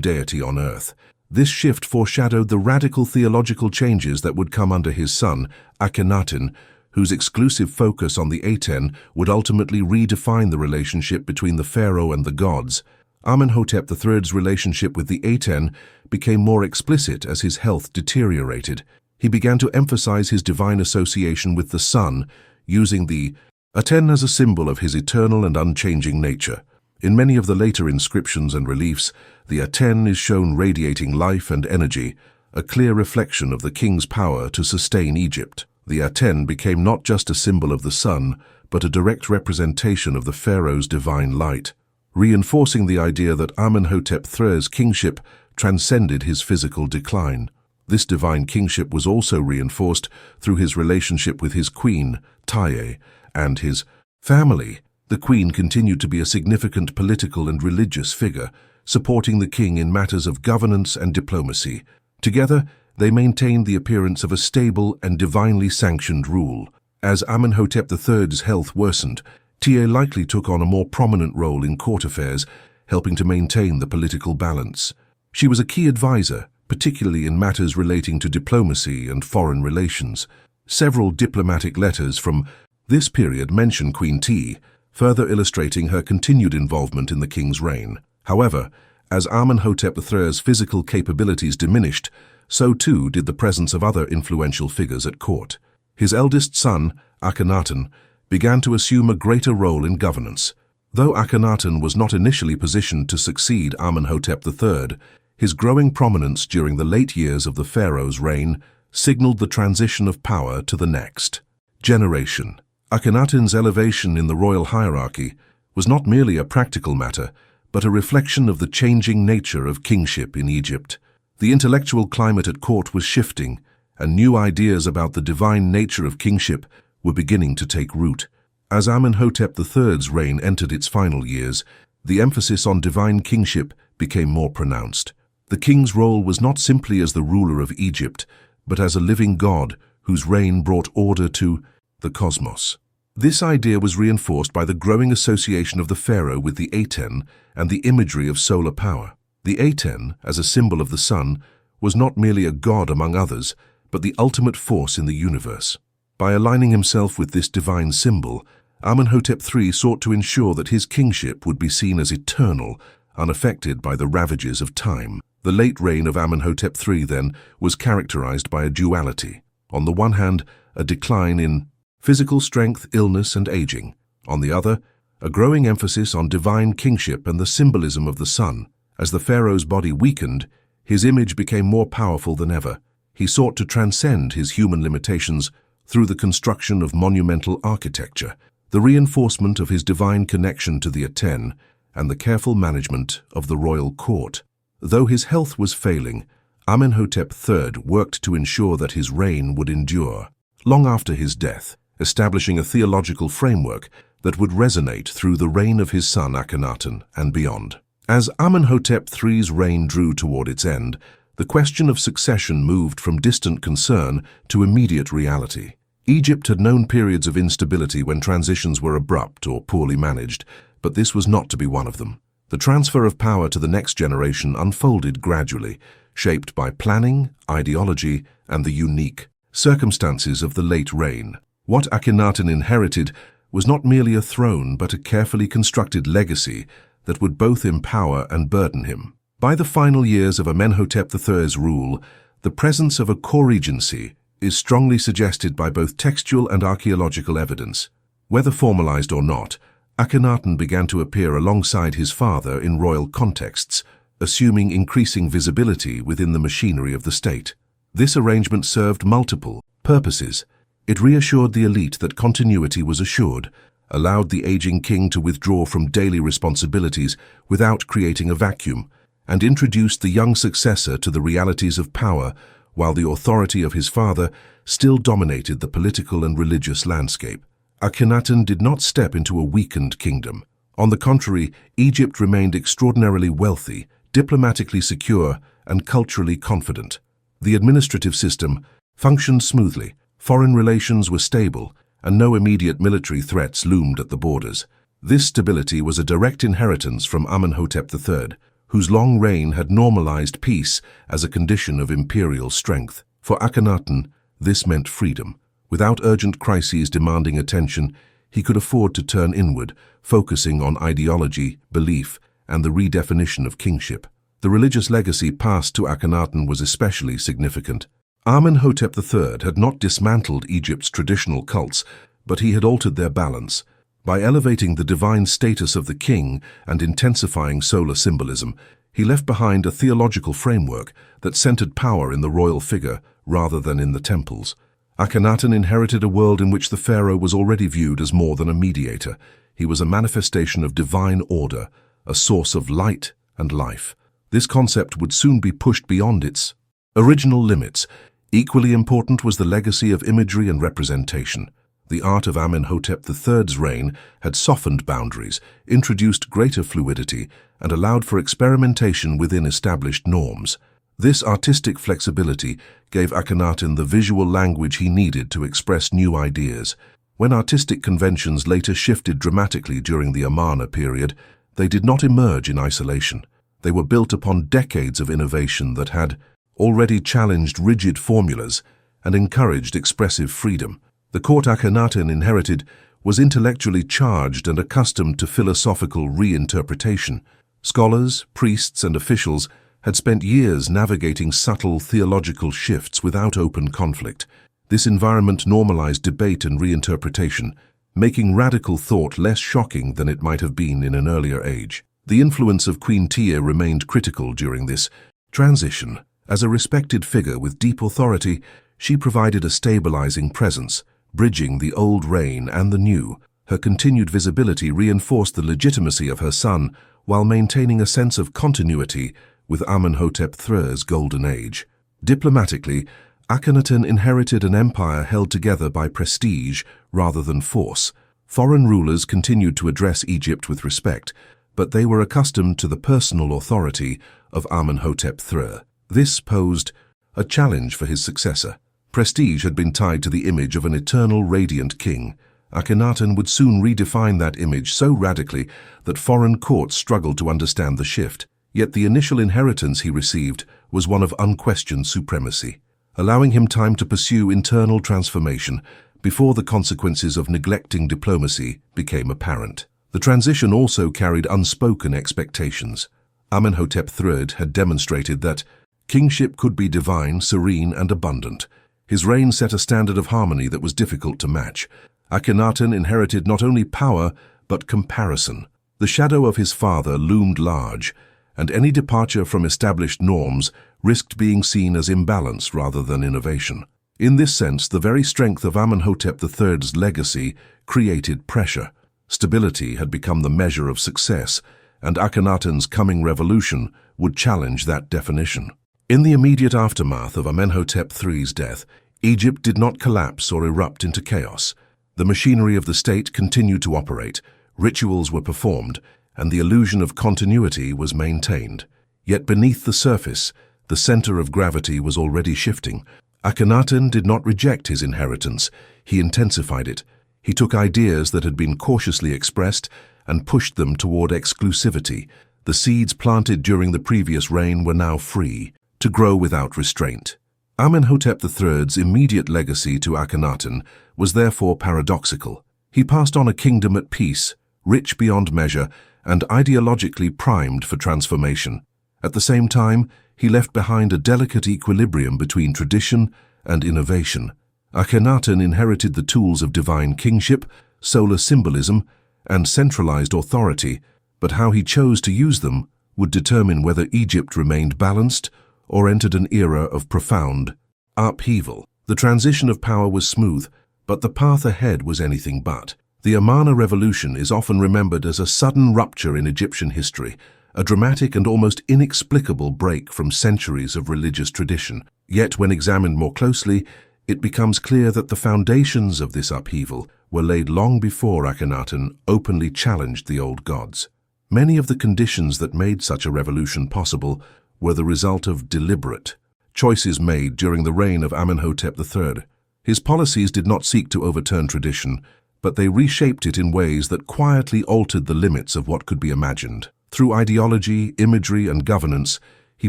deity on earth. This shift foreshadowed the radical theological changes that would come under his son, Akhenaten, whose exclusive focus on the Aten would ultimately redefine the relationship between the pharaoh and the gods. Amenhotep III's relationship with the Aten became more explicit as his health deteriorated. He began to emphasize his divine association with the sun, using the Aten as a symbol of his eternal and unchanging nature. In many of the later inscriptions and reliefs, the Aten is shown radiating life and energy, a clear reflection of the king's power to sustain Egypt. The Aten became not just a symbol of the sun, but a direct representation of the pharaoh's divine light, reinforcing the idea that Amenhotep III's kingship transcended his physical decline. This divine kingship was also reinforced through his relationship with his queen, Taye, and his family. The queen continued to be a significant political and religious figure, supporting the king in matters of governance and diplomacy. Together, they maintained the appearance of a stable and divinely sanctioned rule. As Amenhotep III's health worsened, Taye likely took on a more prominent role in court affairs, helping to maintain the political balance. She was a key advisor, particularly in matters relating to diplomacy and foreign relations. Several diplomatic letters from this period mention Queen Taye, further illustrating her continued involvement in the king's reign. However, as Amenhotep III's physical capabilities diminished, so too did the presence of other influential figures at court. His eldest son, Akhenaten, began to assume a greater role in governance. Though Akhenaten was not initially positioned to succeed Amenhotep III, his growing prominence during the late years of the pharaoh's reign signaled the transition of power to the next generation. Akhenaten's elevation in the royal hierarchy was not merely a practical matter, but a reflection of the changing nature of kingship in Egypt. The intellectual climate at court was shifting, and new ideas about the divine nature of kingship were beginning to take root. As Amenhotep III's reign entered its final years, the emphasis on divine kingship became more pronounced. The king's role was not simply as the ruler of Egypt, but as a living god whose reign brought order to the cosmos. This idea was reinforced by the growing association of the pharaoh with the Aten and the imagery of solar power. The Aten, as a symbol of the sun, was not merely a god among others, but the ultimate force in the universe. By aligning himself with this divine symbol, Amenhotep III sought to ensure that his kingship would be seen as eternal, unaffected by the ravages of time. The late reign of Amenhotep III, then, was characterized by a duality. On the one hand, a decline in physical strength, illness, and aging. On the other, a growing emphasis on divine kingship and the symbolism of the sun. As the pharaoh's body weakened, his image became more powerful than ever. He sought to transcend his human limitations through the construction of monumental architecture, the reinforcement of his divine connection to the Aten, and the careful management of the royal court. Though his health was failing, Amenhotep III worked to ensure that his reign would endure long after his death, establishing a theological framework that would resonate through the reign of his son Akhenaten and beyond. As Amenhotep III's reign drew toward its end, the question of succession moved from distant concern to immediate reality. Egypt had known periods of instability when transitions were abrupt or poorly managed, but this was not to be one of them. The transfer of power to the next generation unfolded gradually, shaped by planning, ideology, and the unique circumstances of the late reign. What Akhenaten inherited was not merely a throne, but a carefully constructed legacy that would both empower and burden him. By the final years of Amenhotep III's rule, the presence of a co-regency is strongly suggested by both textual and archaeological evidence. Whether formalized or not, Akhenaten began to appear alongside his father in royal contexts, assuming increasing visibility within the machinery of the state. This arrangement served multiple purposes. It reassured the elite that continuity was assured, allowed the aging king to withdraw from daily responsibilities without creating a vacuum, and introduced the young successor to the realities of power, while the authority of his father still dominated the political and religious landscape. Akhenaten did not step into a weakened kingdom. On the contrary, Egypt remained extraordinarily wealthy, diplomatically secure, and culturally confident. The administrative system functioned smoothly, foreign relations were stable, and no immediate military threats loomed at the borders. This stability was a direct inheritance from Amenhotep III, whose long reign had normalized peace as a condition of imperial strength. For Akhenaten, this meant freedom. Without urgent crises demanding attention, he could afford to turn inward, focusing on ideology, belief, and the redefinition of kingship. The religious legacy passed to Akhenaten was especially significant. Amenhotep III had not dismantled Egypt's traditional cults, but he had altered their balance. By elevating the divine status of the king and intensifying solar symbolism, he left behind a theological framework that centered power in the royal figure rather than in the temples. Akhenaten inherited a world in which the pharaoh was already viewed as more than a mediator. He was a manifestation of divine order, a source of light and life. This concept would soon be pushed beyond its original limits. Equally important was the legacy of imagery and representation. The art of Amenhotep III's reign had softened boundaries, introduced greater fluidity, and allowed for experimentation within established norms. This artistic flexibility gave Akhenaten the visual language he needed to express new ideas. When artistic conventions later shifted dramatically during the Amarna period, they did not emerge in isolation. They were built upon decades of innovation that had already challenged rigid formulas and encouraged expressive freedom. The court Akhenaten inherited was intellectually charged and accustomed to philosophical reinterpretation. Scholars, priests, and officials had spent years navigating subtle theological shifts without open conflict. This environment normalized debate and reinterpretation, making radical thought less shocking than it might have been in an earlier age. The influence of Queen Tia remained critical during this transition. As a respected figure with deep authority, she provided a stabilizing presence, bridging the old reign and the new. Her continued visibility reinforced the legitimacy of her son while maintaining a sense of continuity with Amenhotep III's golden age. Diplomatically, Akhenaten inherited an empire held together by prestige rather than force. Foreign rulers continued to address Egypt with respect, but they were accustomed to the personal authority of Amenhotep III. This posed a challenge for his successor. Prestige had been tied to the image of an eternal, radiant king. Akhenaten would soon redefine that image so radically that foreign courts struggled to understand the shift. Yet the initial inheritance he received was one of unquestioned supremacy, allowing him time to pursue internal transformation before the consequences of neglecting diplomacy became apparent. The transition also carried unspoken expectations. Amenhotep III had demonstrated that kingship could be divine, serene, and abundant. His reign set a standard of harmony that was difficult to match. Akhenaten inherited not only power, but comparison. The shadow of his father loomed large, and any departure from established norms risked being seen as imbalance rather than innovation. In this sense, the very strength of Amenhotep III's legacy created pressure. Stability had become the measure of success, and Akhenaten's coming revolution would challenge that definition. In the immediate aftermath of Amenhotep III's death, Egypt did not collapse or erupt into chaos. The machinery of the state continued to operate, rituals were performed, and the illusion of continuity was maintained. Yet beneath the surface, the center of gravity was already shifting. Akhenaten did not reject his inheritance, he intensified it. He took ideas that had been cautiously expressed and pushed them toward exclusivity. The seeds planted during the previous reign were now free to grow without restraint. Amenhotep III's immediate legacy to Akhenaten was therefore paradoxical. He passed on a kingdom at peace, rich beyond measure, and ideologically primed for transformation. At the same time, he left behind a delicate equilibrium between tradition and innovation. Akhenaten inherited the tools of divine kingship, solar symbolism, and centralized authority, but how he chose to use them would determine whether Egypt remained balanced or entered an era of profound upheaval. The transition of power was smooth, but the path ahead was anything but. The Amarna Revolution is often remembered as a sudden rupture in Egyptian history, a dramatic and almost inexplicable break from centuries of religious tradition. Yet, when examined more closely, it becomes clear that the foundations of this upheaval were laid long before Akhenaten openly challenged the old gods. Many of the conditions that made such a revolution possible were the result of deliberate choices made during the reign of Amenhotep III. His policies did not seek to overturn tradition, but they reshaped it in ways that quietly altered the limits of what could be imagined. Through ideology, imagery, and governance, he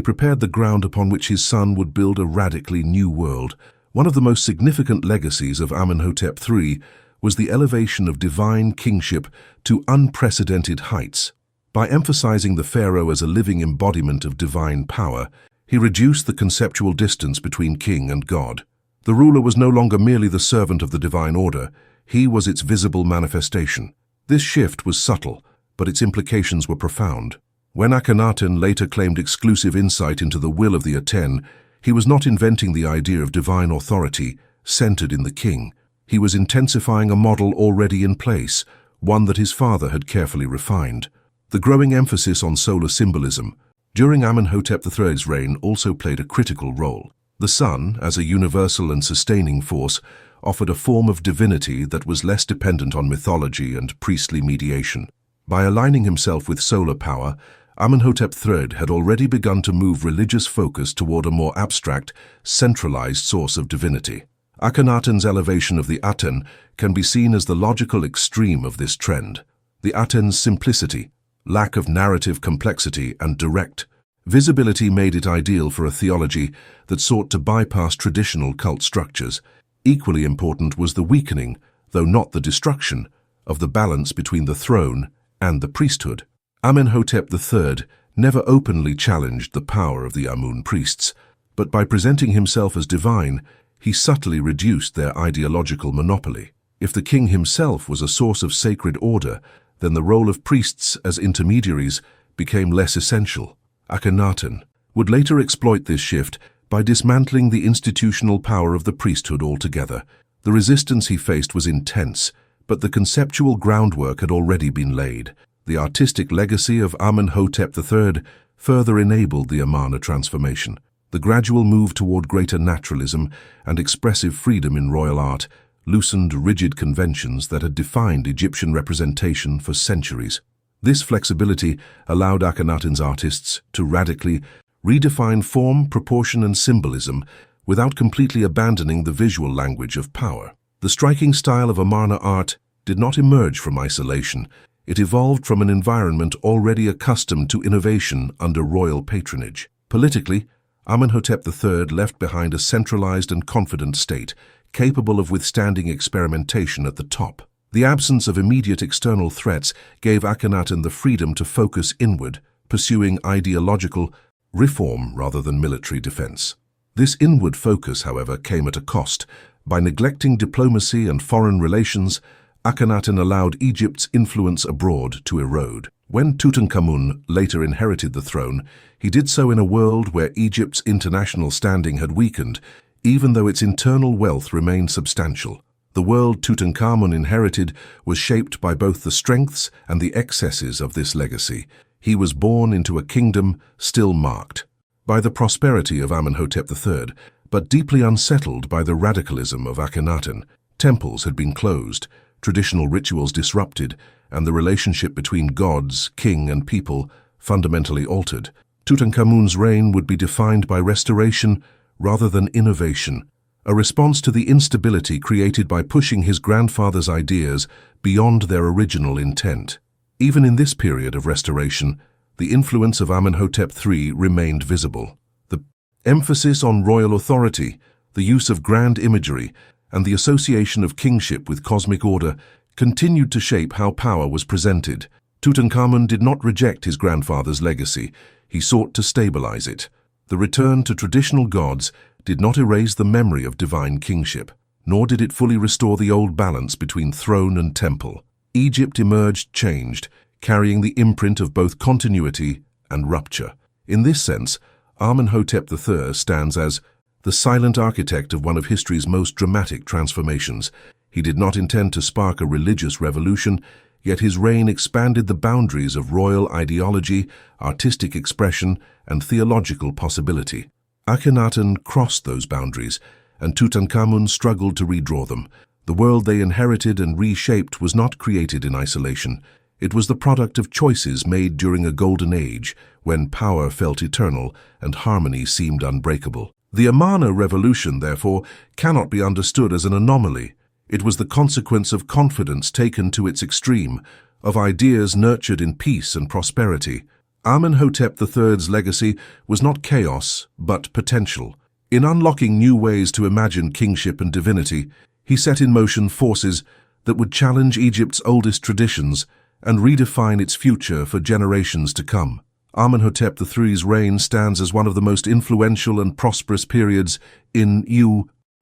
prepared the ground upon which his son would build a radically new world. One of the most significant legacies of Amenhotep III was the elevation of divine kingship to unprecedented heights. By emphasizing the pharaoh as a living embodiment of divine power, he reduced the conceptual distance between king and god. The ruler was no longer merely the servant of the divine order, he was its visible manifestation. This shift was subtle, but its implications were profound. When Akhenaten later claimed exclusive insight into the will of the Aten, he was not inventing the idea of divine authority centered in the king. He was intensifying a model already in place, one that his father had carefully refined. The growing emphasis on solar symbolism during Amenhotep III's reign also played a critical role. The sun, as a universal and sustaining force, offered a form of divinity that was less dependent on mythology and priestly mediation. By aligning himself with solar power, Amenhotep III had already begun to move religious focus toward a more abstract, centralized source of divinity. Akhenaten's elevation of the Aten can be seen as the logical extreme of this trend. The Aten's simplicity, lack of narrative complexity, and direct visibility made it ideal for a theology that sought to bypass traditional cult structures. Equally important was the weakening, though not the destruction, of the balance between the throne and the priesthood. Amenhotep III never openly challenged the power of the Amun priests, but by presenting himself as divine, he subtly reduced their ideological monopoly. If the king himself was a source of sacred order, then the role of priests as intermediaries became less essential. Akhenaten would later exploit this shift by dismantling the institutional power of the priesthood altogether. The resistance he faced was intense, but the conceptual groundwork had already been laid. The artistic legacy of Amenhotep III further enabled the Amarna transformation. The gradual move toward greater naturalism and expressive freedom in royal art loosened rigid conventions that had defined Egyptian representation for centuries. This flexibility allowed Akhenaten's artists to radically redefine form, proportion, and symbolism without completely abandoning the visual language of power. The striking style of Amarna art did not emerge from isolation. It evolved from an environment already accustomed to innovation under royal patronage. Politically, Amenhotep III left behind a centralized and confident state, capable of withstanding experimentation at the top. The absence of immediate external threats gave Akhenaten the freedom to focus inward, pursuing ideological reform rather than military defense. This inward focus, however, came at a cost. By neglecting diplomacy and foreign relations, Akhenaten allowed Egypt's influence abroad to erode. When Tutankhamun later inherited the throne, he did so in a world where Egypt's international standing had weakened, even though its internal wealth remained substantial. The world Tutankhamun inherited was shaped by both the strengths and the excesses of this legacy. He was born into a kingdom still marked by the prosperity of Amenhotep III, but deeply unsettled by the radicalism of Akhenaten. Temples had been closed, traditional rituals disrupted, and the relationship between gods, king, and people fundamentally altered. Tutankhamun's reign would be defined by restoration rather than innovation, a response to the instability created by pushing his grandfather's ideas beyond their original intent. Even in this period of restoration, the influence of Amenhotep III remained visible. The emphasis on royal authority, the use of grand imagery, and the association of kingship with cosmic order continued to shape how power was presented. Tutankhamun did not reject his grandfather's legacy. He sought to stabilize it. The return to traditional gods did not erase the memory of divine kingship, nor did it fully restore the old balance between throne and temple. Egypt emerged changed, carrying the imprint of both continuity and rupture. In this sense, Amenhotep III stands as the silent architect of one of history's most dramatic transformations. He did not intend to spark a religious revolution, yet his reign expanded the boundaries of royal ideology, artistic expression, and theological possibility. Akhenaten crossed those boundaries, and Tutankhamun struggled to redraw them. The world they inherited and reshaped was not created in isolation. It was the product of choices made during a golden age, when power felt eternal and harmony seemed unbreakable. The Amarna revolution, therefore, cannot be understood as an anomaly. It was the consequence of confidence taken to its extreme, of ideas nurtured in peace and prosperity. Amenhotep III's legacy was not chaos, but potential. In unlocking new ways to imagine kingship and divinity, he set in motion forces that would challenge Egypt's oldest traditions and redefine its future for generations to come. Amenhotep III's reign stands as one of the most influential and prosperous periods in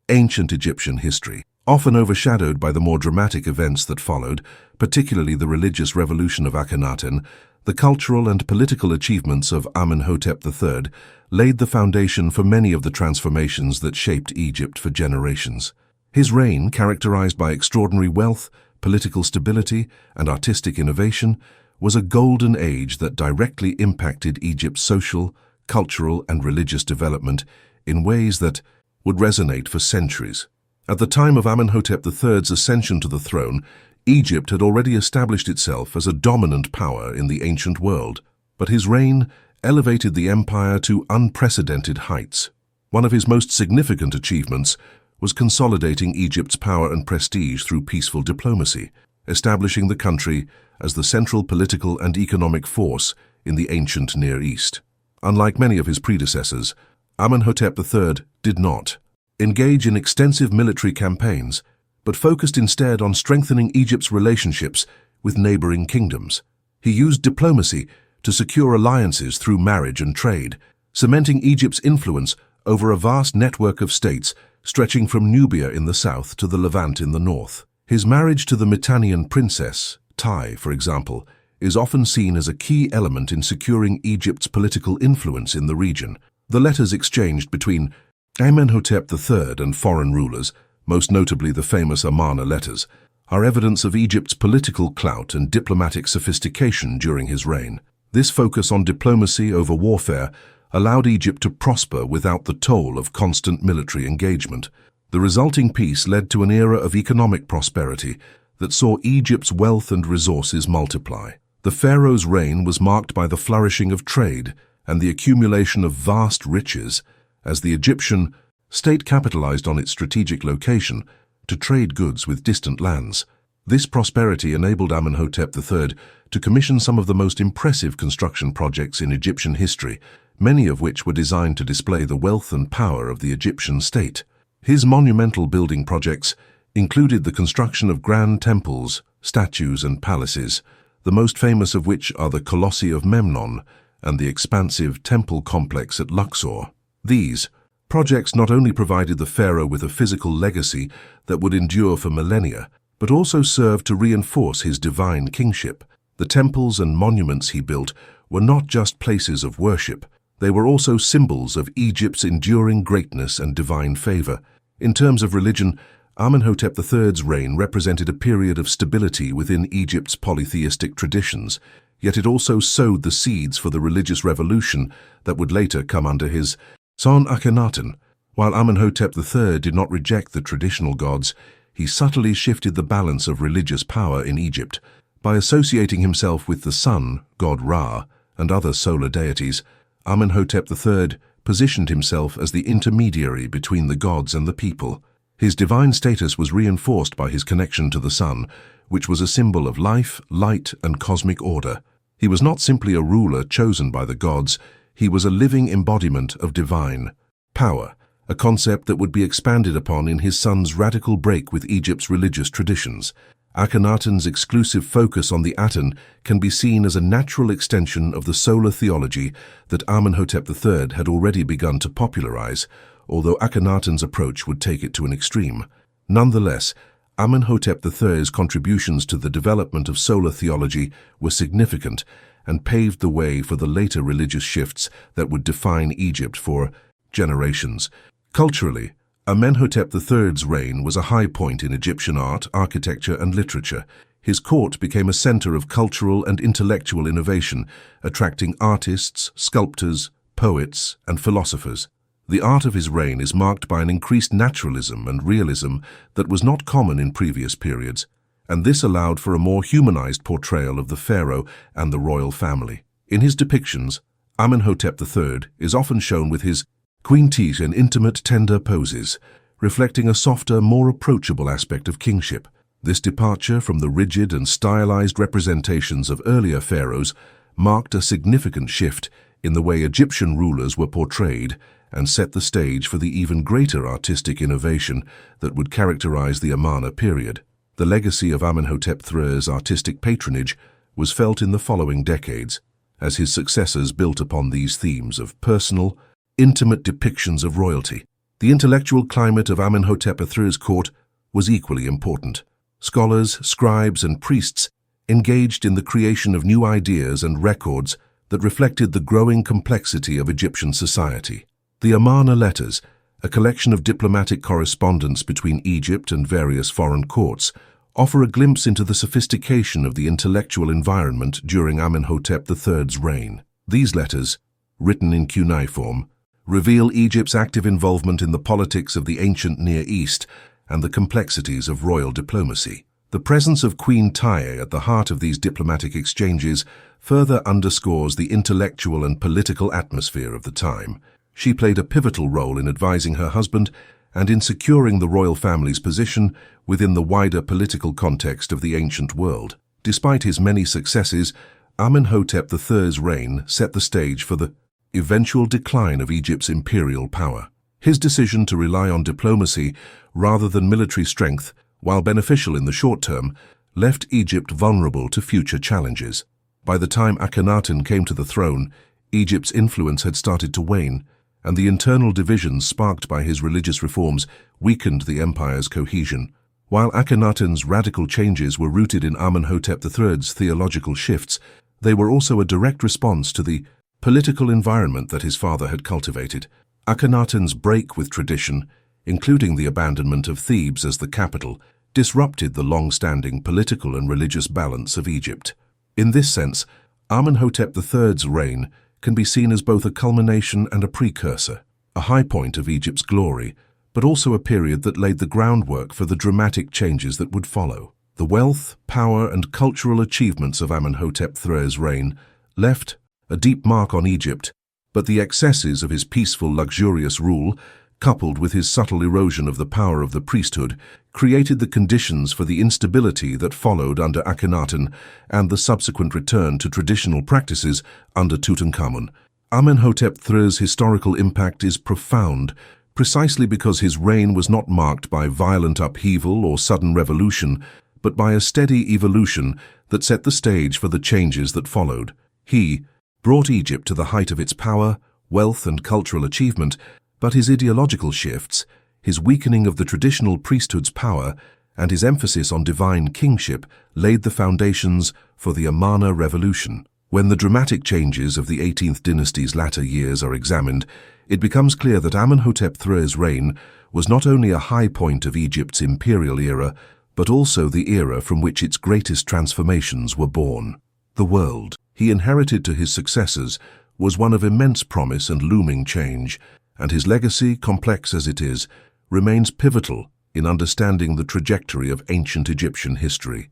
ancient Egyptian history. Often overshadowed by the more dramatic events that followed, particularly the religious revolution of Akhenaten, the cultural and political achievements of Amenhotep III laid the foundation for many of the transformations that shaped Egypt for generations. His reign, characterized by extraordinary wealth, political stability, and artistic innovation, was a golden age that directly impacted Egypt's social, cultural, and religious development in ways that would resonate for centuries. At the time of Amenhotep III's ascension to the throne, Egypt had already established itself as a dominant power in the ancient world, but his reign elevated the empire to unprecedented heights. One of his most significant achievements was consolidating Egypt's power and prestige through peaceful diplomacy, establishing the country as the central political and economic force in the ancient Near East. Unlike many of his predecessors, Amenhotep III did not engage in extensive military campaigns, but focused instead on strengthening Egypt's relationships with neighboring kingdoms. He used diplomacy to secure alliances through marriage and trade, cementing Egypt's influence over a vast network of states stretching from Nubia in the south to the Levant in the north. His marriage to the Mitannian princess, Tai, for example, is often seen as a key element in securing Egypt's political influence in the region. The letters exchanged between Amenhotep III and foreign rulers, most notably the famous Amarna letters, are evidence of Egypt's political clout and diplomatic sophistication during his reign. This focus on diplomacy over warfare allowed Egypt to prosper without the toll of constant military engagement. The resulting peace led to an era of economic prosperity that saw Egypt's wealth and resources multiply. The pharaoh's reign was marked by the flourishing of trade and the accumulation of vast riches, as the Egyptian state capitalized on its strategic location to trade goods with distant lands. This prosperity enabled Amenhotep III to commission some of the most impressive construction projects in Egyptian history, many of which were designed to display the wealth and power of the Egyptian state. His monumental building projects included the construction of grand temples, statues, and palaces, the most famous of which are the Colossi of Memnon and the expansive temple complex at Luxor. These projects not only provided the pharaoh with a physical legacy that would endure for millennia, but also served to reinforce his divine kingship. The temples and monuments he built were not just places of worship, they were also symbols of Egypt's enduring greatness and divine favor. In terms of religion, Amenhotep III's reign represented a period of stability within Egypt's polytheistic traditions, yet it also sowed the seeds for the religious revolution that would later come under his son Akhenaten. While Amenhotep III did not reject the traditional gods, he subtly shifted the balance of religious power in Egypt. By associating himself with the sun, god Ra, and other solar deities, Amenhotep III positioned himself as the intermediary between the gods and the people. His divine status was reinforced by his connection to the sun, which was a symbol of life, light, and cosmic order. He was not simply a ruler chosen by the gods, he was a living embodiment of divine power, a concept that would be expanded upon in his son's radical break with Egypt's religious traditions. Akhenaten's exclusive focus on the Aten can be seen as a natural extension of the solar theology that Amenhotep III had already begun to popularize, although Akhenaten's approach would take it to an extreme. Nonetheless, Amenhotep III's contributions to the development of solar theology were significant and paved the way for the later religious shifts that would define Egypt for generations. Culturally, Amenhotep III's reign was a high point in Egyptian art, architecture, and literature. His court became a center of cultural and intellectual innovation, attracting artists, sculptors, poets, and philosophers. The art of his reign is marked by an increased naturalism and realism that was not common in previous periods, and this allowed for a more humanized portrayal of the pharaoh and the royal family. In his depictions, Amenhotep III is often shown with his queen teeth in intimate, tender poses, reflecting a softer, more approachable aspect of kingship. This departure from the rigid and stylized representations of earlier pharaohs marked a significant shift in the way Egyptian rulers were portrayed and set the stage for the even greater artistic innovation that would characterize the Amarna period. The legacy of Amenhotep III's artistic patronage was felt in the following decades, as his successors built upon these themes of personal, intimate depictions of royalty. The intellectual climate of Amenhotep III's court was equally important. Scholars, scribes, and priests engaged in the creation of new ideas and records that reflected the growing complexity of Egyptian society. The Amarna letters, a collection of diplomatic correspondence between Egypt and various foreign courts, offer a glimpse into the sophistication of the intellectual environment during Amenhotep III's reign. These letters, written in cuneiform, reveal Egypt's active involvement in the politics of the ancient Near East and the complexities of royal diplomacy. The presence of Queen Taye at the heart of these diplomatic exchanges further underscores the intellectual and political atmosphere of the time. She played a pivotal role in advising her husband and in securing the royal family's position within the wider political context of the ancient world. Despite his many successes, Amenhotep III's reign set the stage for the eventual decline of Egypt's imperial power. His decision to rely on diplomacy rather than military strength, while beneficial in the short term, left Egypt vulnerable to future challenges. By the time Akhenaten came to the throne, Egypt's influence had started to wane, and the internal divisions sparked by his religious reforms weakened the empire's cohesion. While Akhenaten's radical changes were rooted in Amenhotep III's theological shifts, they were also a direct response to the political environment that his father had cultivated. Akhenaten's break with tradition, including the abandonment of Thebes as the capital, disrupted the long-standing political and religious balance of Egypt. In this sense, Amenhotep III's reign can be seen as both a culmination and a precursor, a high point of Egypt's glory, but also a period that laid the groundwork for the dramatic changes that would follow. The wealth, power, and cultural achievements of Amenhotep III's reign left a deep mark on Egypt, but the excesses of his peaceful, luxurious rule, coupled with his subtle erosion of the power of the priesthood, created the conditions for the instability that followed under Akhenaten and the subsequent return to traditional practices under Tutankhamun. Amenhotep III's historical impact is profound, precisely because his reign was not marked by violent upheaval or sudden revolution, but by a steady evolution that set the stage for the changes that followed. He brought Egypt to the height of its power, wealth, and cultural achievement, but his ideological shifts, his weakening of the traditional priesthood's power, and his emphasis on divine kingship laid the foundations for the Amarna Revolution. When the dramatic changes of the 18th dynasty's latter years are examined, it becomes clear that Amenhotep III's reign was not only a high point of Egypt's imperial era, but also the era from which its greatest transformations were born. The world he inherited to his successors was one of immense promise and looming change, and his legacy, complex as it is, remains pivotal in understanding the trajectory of ancient Egyptian history.